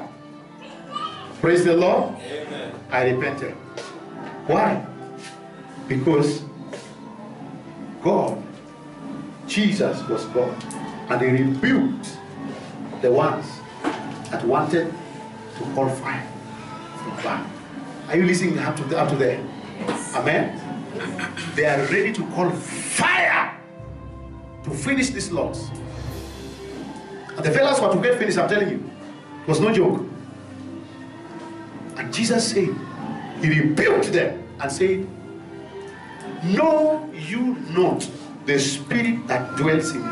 praise the Lord, amen, I repented. Why? Because God, Jesus was God, and he rebuked the ones that wanted to call fire from fire. Are you listening up to there? Yes. Amen? They are ready to call fire to finish these laws. And the fellas were to get finished, I'm telling you. It was no joke. And Jesus said, he rebuked them and said, know you not the spirit that dwells in you.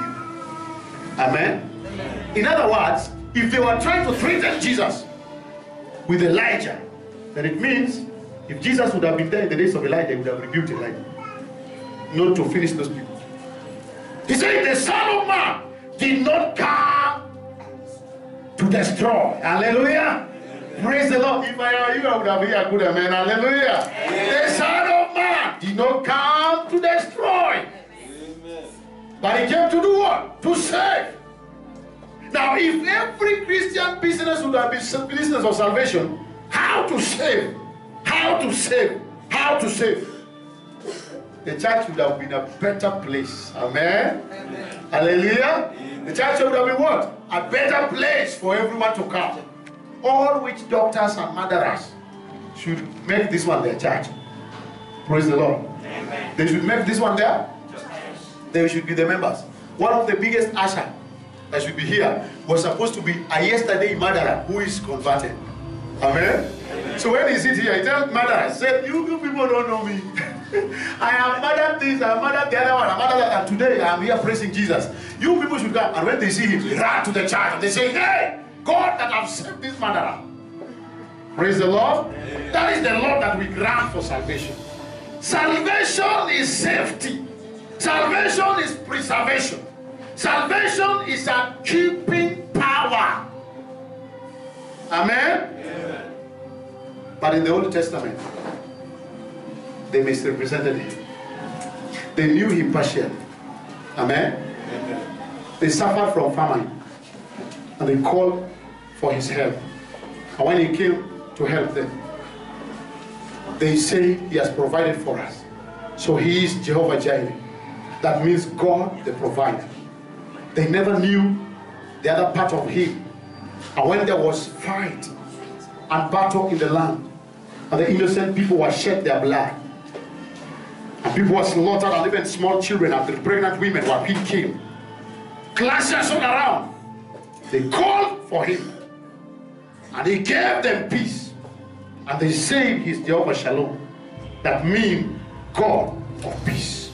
Amen? Amen. In other words, if they were trying to threaten Jesus with Elijah, then it means if Jesus would have been there in the days of Elijah, he would have rebuked Elijah, not to finish those people. He said, the Son of Man did not come to destroy. Hallelujah. Amen. Praise the Lord. If I were you, I would have been a good amen. Hallelujah. Amen. The Son of Man did not come to destroy. Amen. But he came to do what? To save. Now, if every Christian business would have been business of salvation, how to save? How to save? How to save? The church would have been a better place. Amen? Amen. Hallelujah. Amen. The church would have been what? A better place for everyone to come. All witch doctors and murderers should make this one their church. Praise the Lord. Amen. They should make this one there. They should be the members. One of the biggest usher that should be here was supposed to be a yesterday murderer who is converted. Amen? Amen. So when he sits here, he tells murderers, say, you people don't know me. I have murdered this, I have murdered the other one, I have murdered that, and today I am here praising Jesus. You people should come. And when they see him, they run to the church and they say, hey, God that have saved this murderer. Praise the Lord. Amen. That is the Lord that we grant for salvation. Salvation is safety. Salvation is preservation. Salvation is a keeping power. Amen? Amen. But in the Old Testament, they misrepresented him. They knew him partially. Amen? Amen. They suffered from famine. And they called for his help. And when he came to help them, they say he has provided for us. So he is Jehovah Jireh. That means God the provider. They never knew the other part of him. And when there was fight and battle in the land, and the innocent people were shed their blood, and people were slaughtered, and even small children and the pregnant women were being killed, clashes all around, they called for him, and he gave them peace, and they say he's Jehovah Shalom. That means God of peace.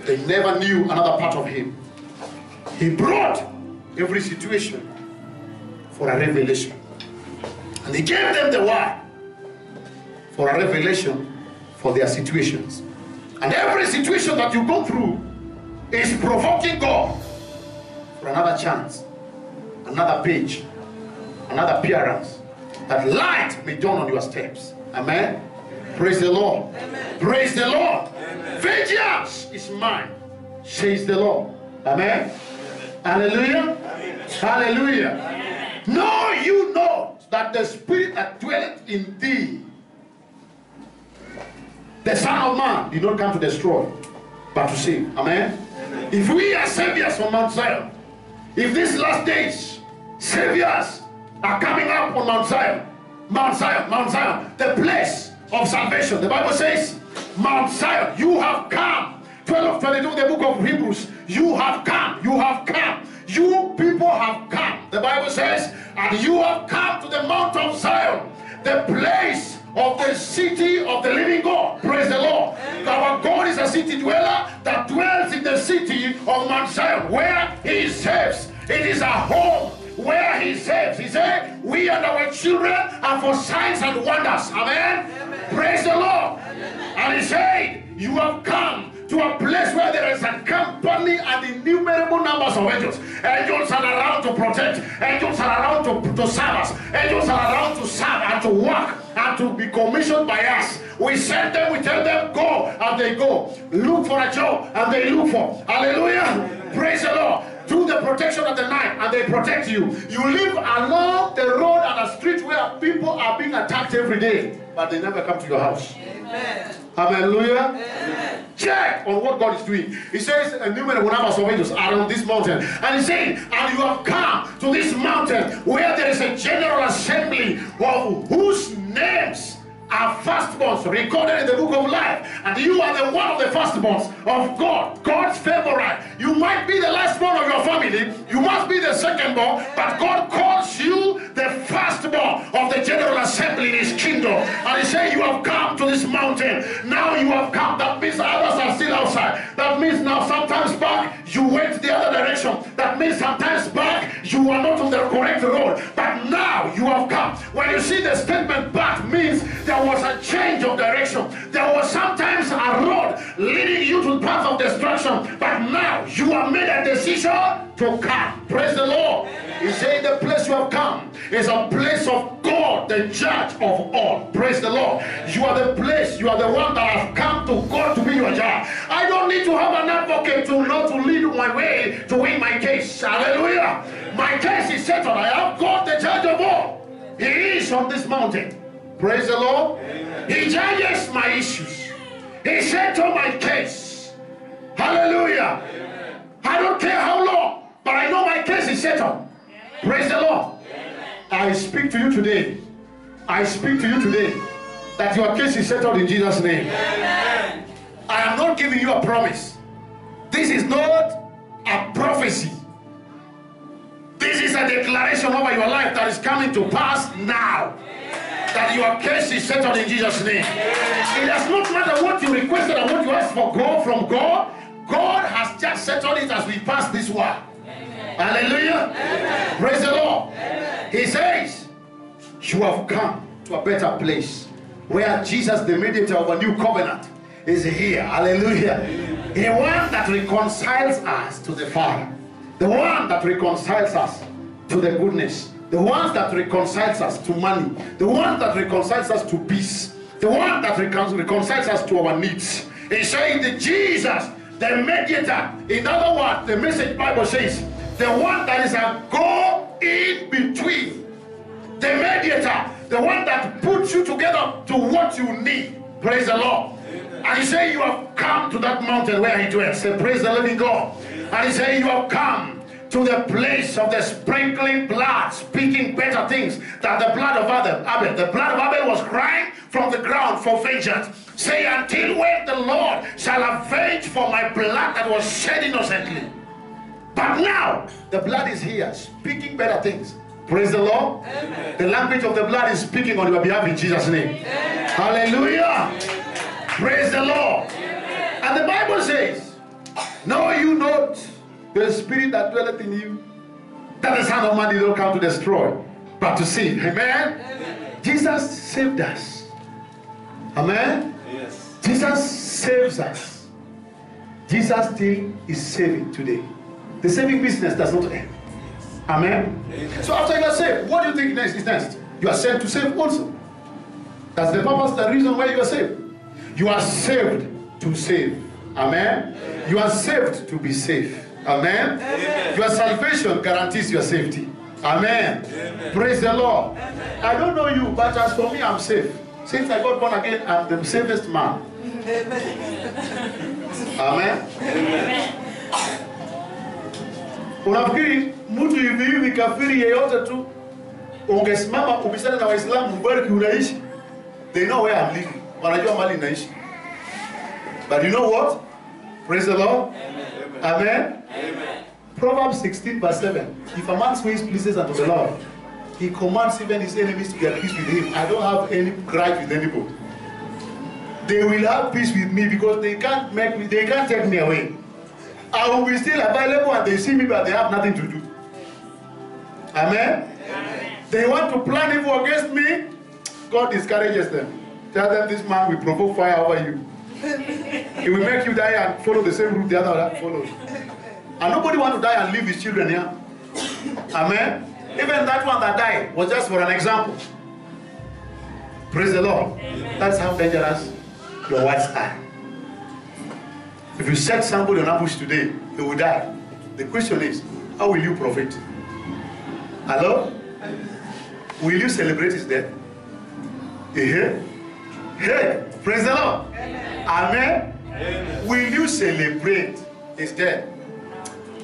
They never knew another part of him. He brought every situation for a revelation. And he gave them the word for a revelation for their situations. And every situation that you go through is provoking God for another chance, another page, another appearance, that light may dawn on your steps. Amen? Praise the Lord. Amen. Praise the Lord. Amen. Vengeance is mine, says the Lord. Amen? Hallelujah. Amen. Hallelujah. Amen. Know you know that the spirit that dwelleth in thee, the Son of Man, did not come to destroy, but to save. Amen. Amen. If we are saviors from Mount Zion, if these last days saviors are coming up on Mount Zion, Mount Zion, Mount Zion, the place of salvation. The Bible says, Mount Zion, you have come. 12:22, the book of Hebrews, you have come, you have come. You people have come. The Bible says, and you have come to the Mount of Zion, the place of the city of the living God. Praise the Lord. Amen. Our God is a city dweller that dwells in the city of Mount Zion, where he saves. It is a home where he saves. He said, we and our children are for signs and wonders. Amen. Amen. Praise the Lord. Amen. And he said, you have come to a place where there is a company and innumerable numbers of angels. Angels are around to protect. Angels are around to serve us. Angels are around to serve and to work and to be commissioned by us. We send them, we tell them, go, and they go. Look for a job, and they look for. Hallelujah. Praise the Lord. Through the protection of the night, and they protect you. You live along the road and a street where people are being attacked every day, but they never come to your house. Hallelujah. Check on what God is doing. He says, and numerous numbers of angels are on this mountain. And he's saying, and you have come to this mountain where there is a general assembly of whose names are firstborns recorded in the book of life, and you are the one of the firstborns of God, God's favorite. You might be the lastborn of your family, you must be the secondborn, but God calls you the firstborn of the general assembly in his kingdom. And he said, you have come to this mountain. Now you have come. That means others are still outside. That means now sometimes back you went the other direction. That means sometimes back you are not on the correct road, but now you have come. When you see the statement back, means there was a change of direction. There was sometimes a road leading you to the path of destruction, but now you have made a decision to come. Praise the Lord. He said the place you have come is a place of God, the judge of all. Praise the Lord. You are the place, you are the one that has come to God to be your judge. I don't need to have an advocate to lead my way to win my case. Hallelujah. My case is settled. I have God, the judge of all. He is on this mountain. Praise the Lord. Amen. He judges my issues. He settled my case. Hallelujah. Amen. I don't care how long, but I know my case is settled. Praise the Lord. Amen. I speak to you today. I speak to you today that your case is settled in Jesus' name. Amen. I am not giving you a promise. This is not a prophecy. This is a declaration over your life that is coming to pass now. That your case is settled in Jesus' name. It does not matter what you requested and what you asked for from God. God has just settled it as we pass this word. Hallelujah. Amen. Praise the Lord. Amen. He says, you have come to a better place where Jesus, the mediator of a new covenant, is here. Hallelujah. Amen. The one that reconciles us to the Father. The one that reconciles us to the goodness. The one that reconciles us to money. The one that reconciles us to peace. The one that reconciles us to our needs. He's saying that Jesus, the mediator. In other words, the Message Bible says, the one that is a go-in between. The mediator. The one that puts you together to what you need. Praise the Lord. Amen. And he said you have come to that mountain where he dwells. Say, praise the living God. Amen. And he said you have come to the place of the sprinkling blood, speaking better things than the blood of Abel. The blood of Abel was crying from the ground for vengeance. Say, until when the Lord shall avenge for my blood that was shed innocently. But now, the blood is here, speaking better things. Praise the Lord. Amen. The language of the blood is speaking on your behalf in Jesus' name. Amen. Hallelujah. Amen. Praise the Lord. Amen. And the Bible says, know you not the spirit that dwelleth in you, that the Son of Man did not come to destroy, but to save. Amen? Amen. Jesus saved us. Amen? Yes. Jesus saves us. Jesus still is saving today. The saving business does not end. Amen? Amen. So after you are saved, what do you think next is next? You are sent to save also. That's the purpose, the reason why you are saved. You are saved to save. Amen? Amen. You are saved to be safe. Amen? Amen. Your salvation guarantees your safety. Amen. Amen. Praise the Lord. Amen. I don't know you, but as for me, I'm safe. Since I got born again, I'm the safest man. Amen. Amen. Amen. Unafikiri mtu hivi hivi kafiri yeyote tu ungesimama ubisane na Waislamu mbariki unaishi? They know where I'm living. Wanajua mali naishi. But you know what? Praise the Lord. Amen. Amen. Amen. Proverbs 16 verse 7. If a man's ways pleases unto the Lord, he commands even his enemies to get peace with him. I don't have any grudge with anybody. They will have peace with me because they can't take me away. I will be still available and they see me but they have nothing to do. Amen. Amen. They want to plan evil against me. God discourages them. Tell them this man will provoke fire over you. He will make you die and follow the same route the other follows. And nobody wants to die and leave his children here. Amen. Even that one that died was just for an example. Praise the Lord. Amen. That's how dangerous your words are. If you set somebody on ambush today, he will die. The question is, how will you profit? Hello? Will you celebrate his death? You hear? Hey! Praise the Lord. Amen. Amen. Will you celebrate his death?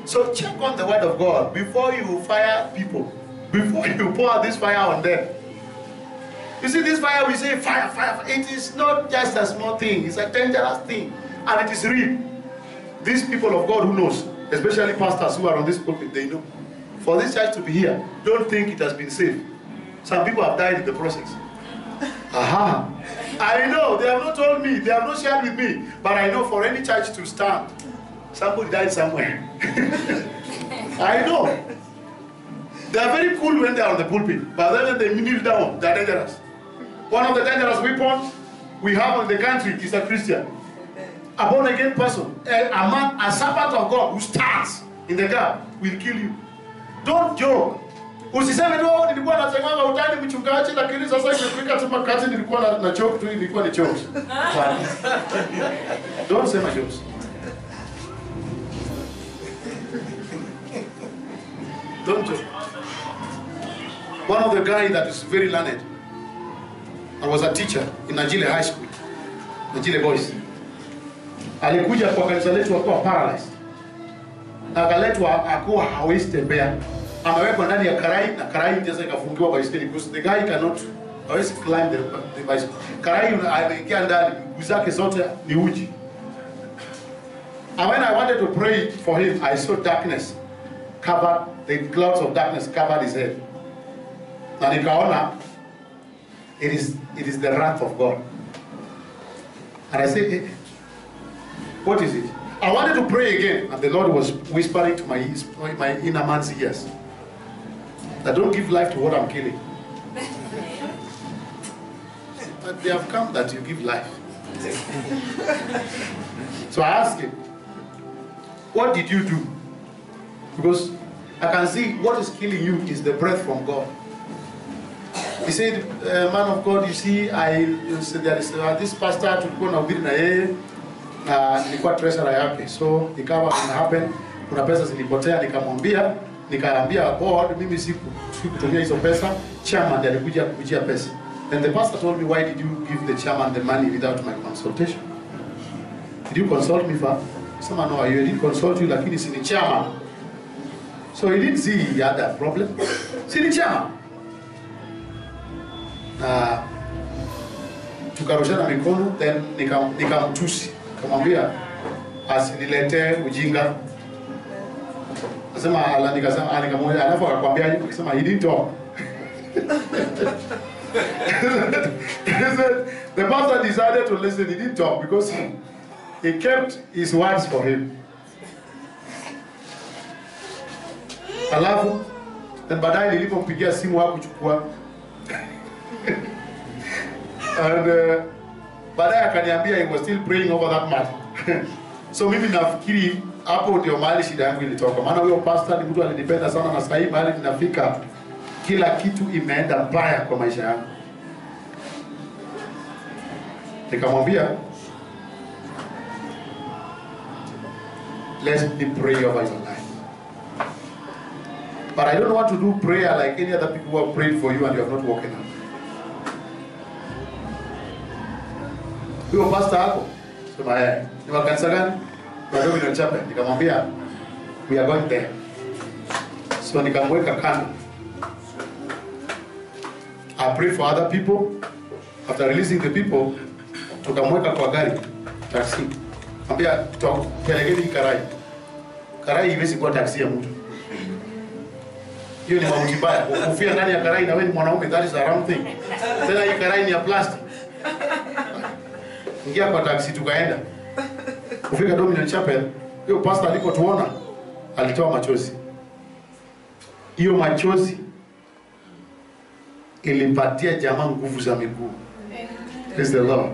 So check on the word of God before you fire people. Before you pour this fire on them. You see, this fire, we say fire, fire, fire. It is not just a small thing. It's a dangerous thing. And it is real. These people of God who knows, especially pastors who are on this pulpit, they know. For this church to be here, don't think it has been safe. Some people have died in the process. Aha. I know, they have not told me, they have not shared with me. But I know for any church to stand, somebody died somewhere. I know. They are very cool when they are on the pulpit. But then when they kneel down, they are dangerous. One of the dangerous weapons we have in the country is a Christian. A born again person, a man, a servant of God who stands in the gap will kill you. Don't joke. Usiseme no nilikuwa nasemanga utani mchungaji lakini sasa imefika tu makati nilikuwa na joke tu ilikuwa ni jokes. Don't say my jokes. Don't joke. One of the guys that is very learned, I was a teacher in Najile High School, Najile Boys. Alikuja kwa kanisa letu akawa paralyzed. Akaletwa akawa hawezi tembea. Amewekwa ndani ya karai na karai ndiyo ikafungiwa baiskeli because the guy cannot hawezi climb the bicycle. Karai anaingia ndani, miguu zake zote ni uji. And when I wanted to pray for him, I saw darkness covered, the clouds of darkness covered his head. Na nikaona it is the wrath of God. And I said, hey, what is it? I wanted to pray again, and the Lord was whispering to my inner man's ears that don't give life to what I'm killing. But they have come that you give life. So I asked him, what did you do? Because I can see what is killing you is the breath from God. He said, man of God, you see, there is this pastor tulikuwa nahubiri na yeye na nilikuwa treasurer yake. So ikawa happen, kuna pesa zilipotea, nikaambia board mimi sikutumia hizo pesa, chairman ndiye alikuja kujia pesa. Then the pastor told me, why did you give the chairman the money without my consultation? Did you consult me for? Someone no, I didn't consult you, lakini si ni chairman. So he didn't see he had that problem. Si ni chairman. Tukarushana mikono, then nikamtusi. Nikamwambia asinilete ujinga. Nikasema nikamwambia alafu akakwambia akisema he didn't talk. The pastor decided to listen. He didn't talk because he kept his words for him. Alafu then baadaye nilipompigia simu hakuchukua. And baadaye akaniambia he was still praying over that matter. So mimi nafikiri hapo ndio mahali shida yangu ilitoka. Maana huyo pastor ni mtu alinipenda sana na sasa hivi mahali ninafika kila kitu imeenda mbaya kwa maisha yangu. Nikamwambia, let me pray over your life. But I don't want to do prayer like any other people who have prayed for you and you have not woken up. Huyo pastor hapo, sema ni wa kanisa gani? Kwa Dominion Chapel. Nikamwambia, we are going there. So nikamweka kando. I pray for other people. After releasing the people, tukamweka kwa gari, taxi. Ambia, pelekeni Karai. Karai iwezi kuwa taxi ya mtu. Hiyo ni mauti mbaya. Kufia ndani ya Karai na wewe ni mwanaume, that is a wrong thing. Tena hii Karai ni ya plastic. Ingia kwa taxi tukaenda. Kufika Dominion Chapel, hiyo pastor alipotuona alitoa machozi. Hiyo machozi ilipatia jamaa nguvu za miguu. Praise the Lord.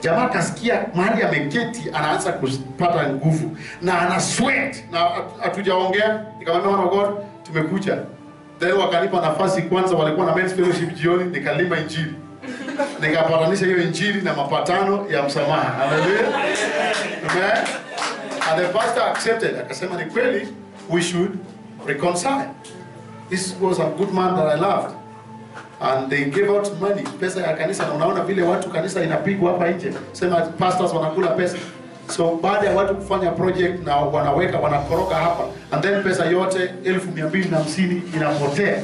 Jamaa kasikia mahali ameketi anaanza kupata nguvu na ana sweat na hatujaongea. Nikamwambia man of God, tumekuja. Then wakanipa nafasi kwanza, walikuwa na men's fellowship jioni, nikalima injili. Nikapatanisha hiyo injili na mapatano ya msamaha. Hallelujah. Amen. And the pastor accepted. Akasema ni kweli we should reconcile. This was a good man that I loved. and they gave out money, pesa ya kanisa, na unaona vile watu kanisa inapigwa hapa nje, sema pastors wanakula pesa. So baada ya watu kufanya project na wanaweka wanakoroka hapa, and then pesa yote 1250 inapotea,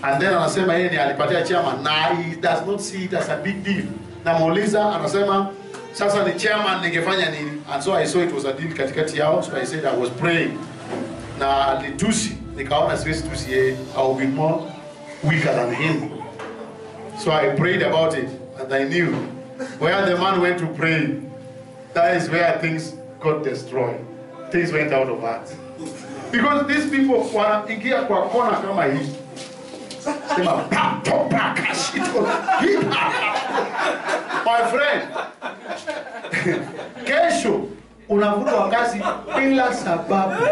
and then anasema yeye ni alipatia chairman, na he does not see it as a big deal. Na muuliza anasema sasa ni chairman ningefanya nini? And so I saw it was a deal katikati yao, so I said I was praying na litusi, nikaona siwezi tusi yeye, I will be more weaker than him. So I prayed about it, and I knew where the man went to pray, that is where things got destroyed. Things went out of hand. Because these people wanaingia kwa kona kama hii. Sema my friend, kesho unavutwa kazi bila sababu.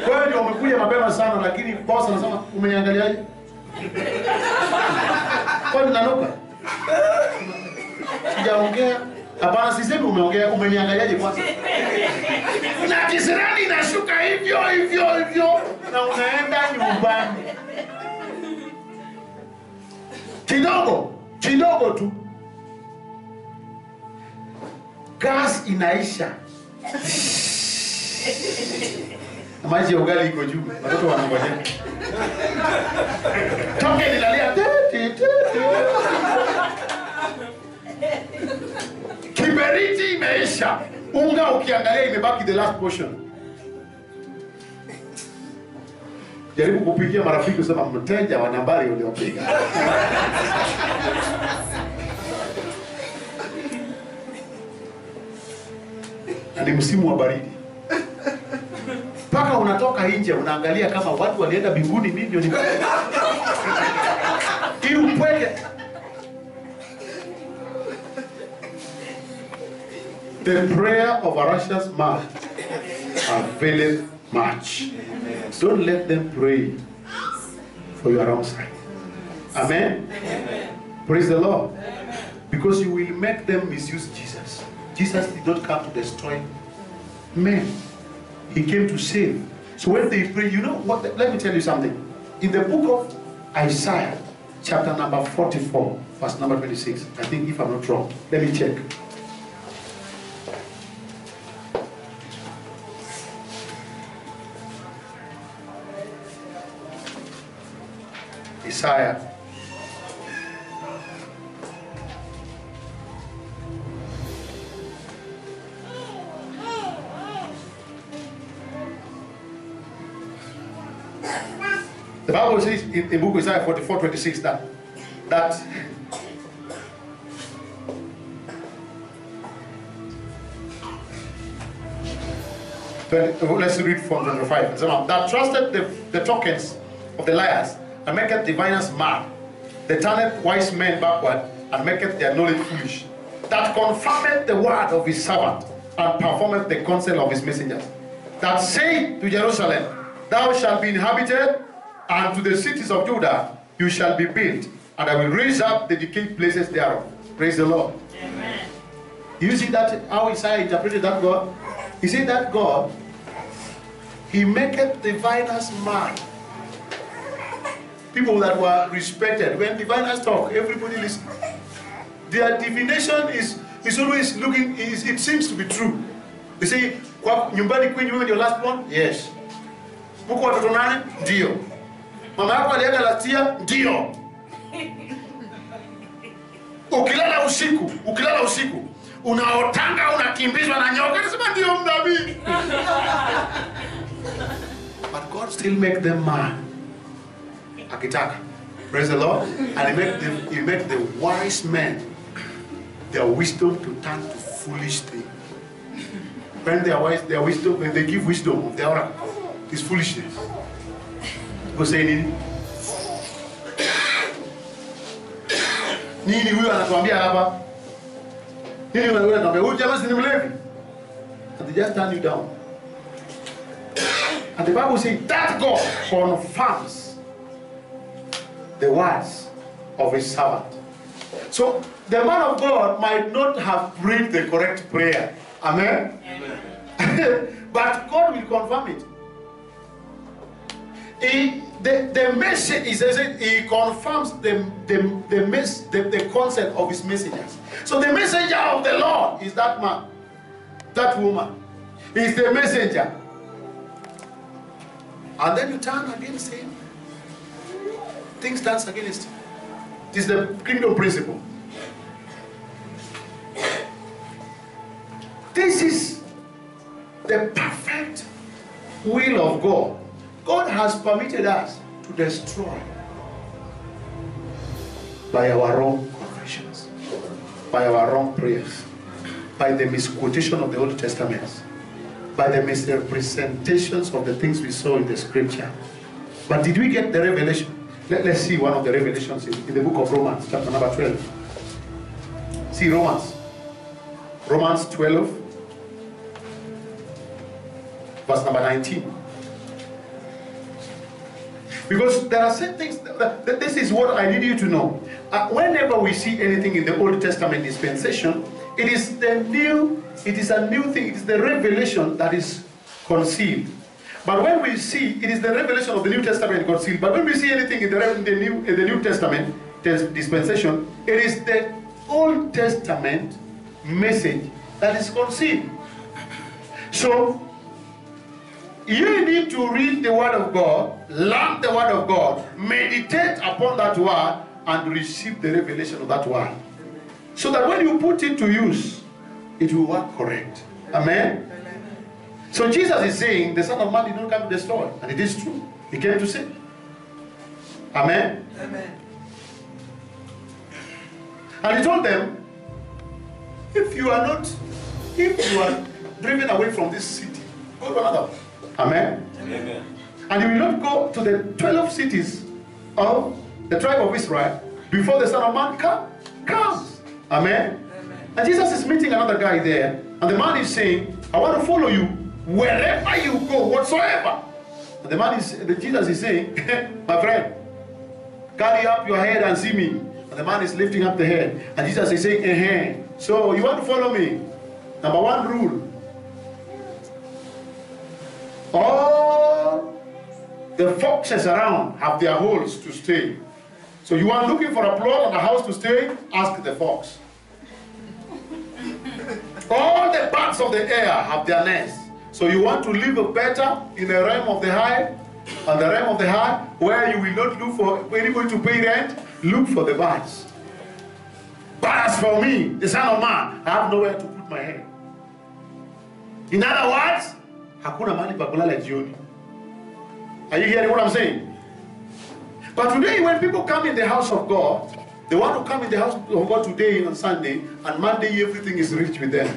Wewe ndio umekuja mapema sana, lakini boss anasema umeniangaliaje? Kwa nini nanuka? Sijaongea. Hapana, sisemi umeongea, umeniangaliaje kwanza? Na kisirani inashuka hivyo na unaenda nyumbani. Kidogo tu. Gas inaisha. Maji ya ugali iko juu, watoto wanangojea. Toke nilalia. Kiberiti imeisha. Unga ukiangalia imebaki the last portion. Jaribu kupigia marafiki usema mteja wa nambari uliopiga. Na ni msimu wa baridi. Paka unatoka nje unaangalia kama watu walienda mbinguni, mimi ndio niko. Upweke. The prayer of a righteous man availeth much. Don't let them pray for your own side. Amen? Praise the Lord. Because you will make them misuse Jesus. Jesus did not come to destroy men. He came to save. So when they pray, you know what? Let me tell you something. In the book of Isaiah, chapter number 44, verse number 26, I think if I'm not wrong, let me check. Isaiah. The Bible says in the book of Isaiah 44:26 that let's read from number 5. That trusted the tokens of the liars and maketh diviners mad. They turneth wise men backward and maketh their knowledge foolish. That confirmeth the word of his servant and performeth the counsel of his messengers. That say to Jerusalem, thou shalt be inhabited, and to the cities of Judah you shall be built, and I will raise up the decayed places thereof. Praise the Lord. Amen. You see that how Isaiah interpreted that God? He said that God, he maketh diviners mad. People that were respected. When diviners talk, everybody listens. Their divination is always looking, it seems to be true. They say, nyumbani kwenyu wewe ndio last one? Yes. Mko watoto nane? Ndio. Mama yako aliaga last year? Ndio. Ukilala usiku, unaotanga unakimbizwa na nyoka, unasema ndio mnabii. But God still make them mad. Akitaka. Praise the Lord. And he make the wise men, their wisdom to turn to foolish things. When they are wise, their wisdom, when they give wisdom of their oracle, is foolishness. Go say nini? Nini huyo anatuambia hapa? Nini huyo anatuambia? Huyu jamaa si ni mlevi? And they just turn you down. And the Bible says that God confirms the words of his servant. So the man of God might not have prayed the correct prayer. Amen? Amen. But God will confirm it. The message is, he confirms the concept of his messengers. So the messenger of the Lord is that man, that woman. Is the messenger. And then you turn against him. Things dance against him. It is the kingdom principle. This is the perfect will of God. God has permitted us to destroy by our wrong confessions, by our wrong prayers, by the misquotation of the Old Testament, by the misrepresentations of the things we saw in the scripture. But did we get the revelation? Let's see one of the revelations in the book of Romans, chapter number 12. See Romans 12, verse number 19. Because there are certain things, this is what I need you to know. Whenever we see anything in the Old Testament dispensation, it is a new thing, it is the revelation that is concealed. But when we see, it is the revelation of the New Testament concealed. But when we see anything in the New Testament dispensation, it is the Old Testament message that is concealed. So, you need to read the Word of God, learn the Word of God, meditate upon that Word, and receive the revelation of that Word. So that when you put it to use, it will work correct. Amen? So Jesus is saying, the Son of Man did not come to destroy. And it is true. He came to save. Amen? Amen. And he told them, if you are driven away from this city, go to another one. Amen? Amen. And you will not go to the 12 cities of the tribe of Israel before the Son of Man comes. Amen? Amen. And Jesus is meeting another guy there, and the man is saying, I want to follow you wherever you go, whatsoever. And Jesus is saying, my friend, carry up your head and see me. And the man is lifting up the head. And Jesus is saying, so you want to follow me? Number one rule. All the foxes around have their holes to stay. So you are looking for a plot and a house to stay? Ask the fox. All the birds of the air have their nests. So you want to live better in the realm of the high, and the realm of the high, where you will not look for anybody to pay rent, look for the birds. But as for me, the Son of Man, I have nowhere to put my head. In other words, hakuna mahali pa kulala jioni. Are you hearing what I'm saying? But today, when people come in the house of God, they want to come in the house of God today on Sunday, and Monday everything is rich with them.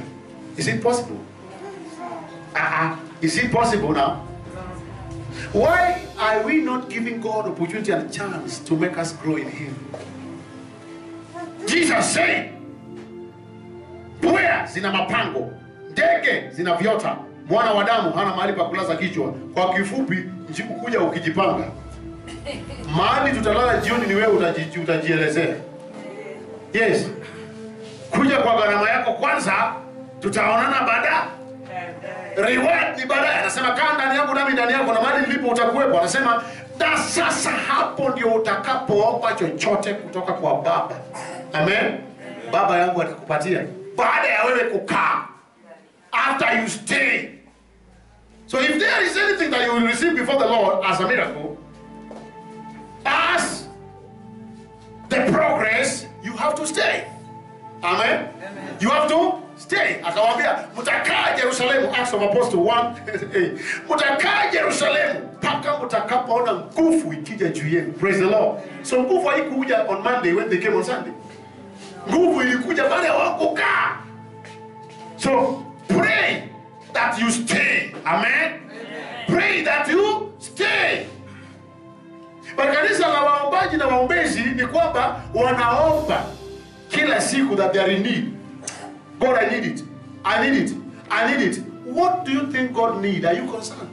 Is it possible? Is it possible now? Why are we not giving God opportunity and chance to make us grow in Him? Jesus said, "Pwea zina mapango, ndege zina viota, mwana wa damu hana mahali pa kulaza kichwa." Kwa kifupi, njiku kuja ukijipanga. Mahali tutalala jioni ni wewe utajielezea. Yes. Kuja kwa gharama yako kwanza, tutaonana baadaye. Reward ni baadaye. Anasema kaa ndani yangu nami ndani yako, na mahali nilipo utakuwepo. Anasema na sasa hapo ndio utakapoomba chochote kutoka kwa Baba. Amen. Baba yangu atakupatia baada ya wewe kukaa. After you stay. So if there is anything that you will receive before the Lord as a miracle, as the progress, you have to stay. Amen. Amen. You have to stay. Akawaambia mtakaa Yerusalemu, Acts of Apostles 1:8. Mtakaa Yerusalemu mpaka mtakapoona nguvu ikija juu yenu. Praise the Lord. So nguvu haikuja on Monday when they came on Sunday. Nguvu ilikuja baada ya wao kukaa. So pray that you stay. Amen. Amen. Pray that you stay. Kanisa la waombaji na waombezi ni kwamba wanaomba kila siku that they are in need. God, I need it. I need it. I need it. What do you think God needs? Are you concerned?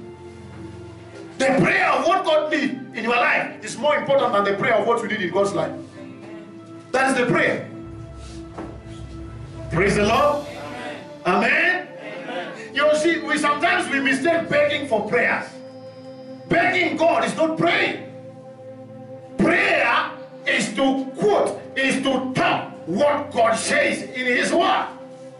The prayer of what God needs in your life is more important than the prayer of what you need in God's life. That is the prayer. Praise the Lord. Amen. Amen. You see, sometimes we mistake begging for prayers. begging God is not praying. Prayer is to quote, is to tell what God says in His Word.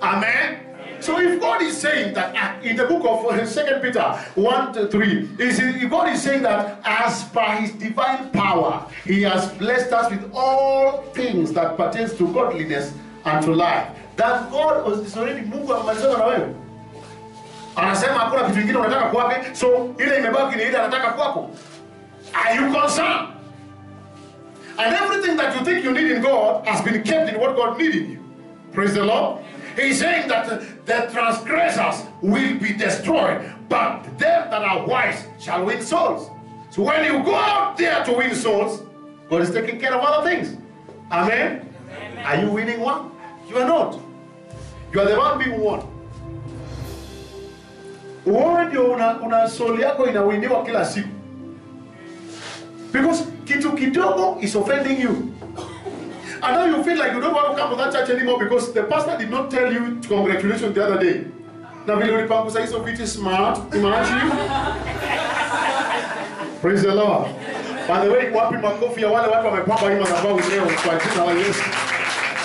Amen. So if God is saying that in the book of 2 Peter 1-3, if God is saying that as by His divine power, He has blessed us with all things that pertains to godliness and to life, that God is already Mungu amesema na wewe. Anasema hakuna kitu kingine unataka kwake, so ile imebaki ni ile anataka kwako. Are you concerned? And everything that you think you need in God has been kept in what God needed you. Praise the Lord. He's saying that the transgressors will be destroyed, but them that are wise shall win souls. So when you go out there to win souls, God is taking care of other things. Amen? Amen. Are you winning one? You are not. You are the one being won. Wewe ndio una soul yako inawiniwa kila siku. Because kitu kidogo is offending you. And now you feel like you don't want to come to that church anymore because the pastor did not tell you congratulations the other day. Na vile ulipangusa hizo viti smart, imagine you. Praise the Lord. By the way, wapi makofi ya wale watu wamepamba hii madhabahu leo kwa jina la Yesu.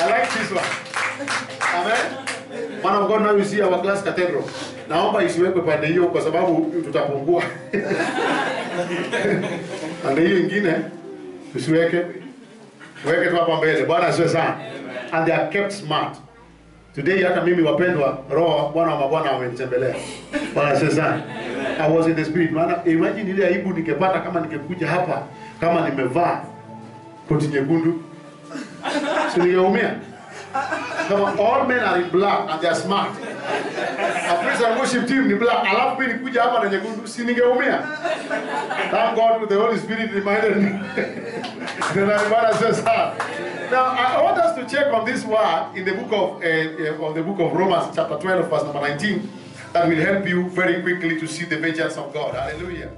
I like this one. Amen. Man of God, now you see our glass cathedral. Naomba isiwekwe pande hiyo kwa sababu tutapungua. Pande hiyo nyingine tusiweke. Weke tu hapa mbele. Bwana asifiwe sana. And they are kept smart. Today hata mimi wapendwa, roho Bwana wa mabwana amenitembelea. Bwana asifiwe sana. I was in the spirit. Maana imagine ile aibu ningepata kama ningekuja hapa kama nimevaa koti nyekundu. Si ningeumia. All men are in black and they are smart. A praise and worship team in black. Alafu mimi nikuja hapa na nyekundu, si ningeumia. Thank God the Holy Spirit reminded me. Now I want us to check on this word in the book of Romans chapter 12 verse number 19. That will help you very quickly to see the vengeance of God. Hallelujah.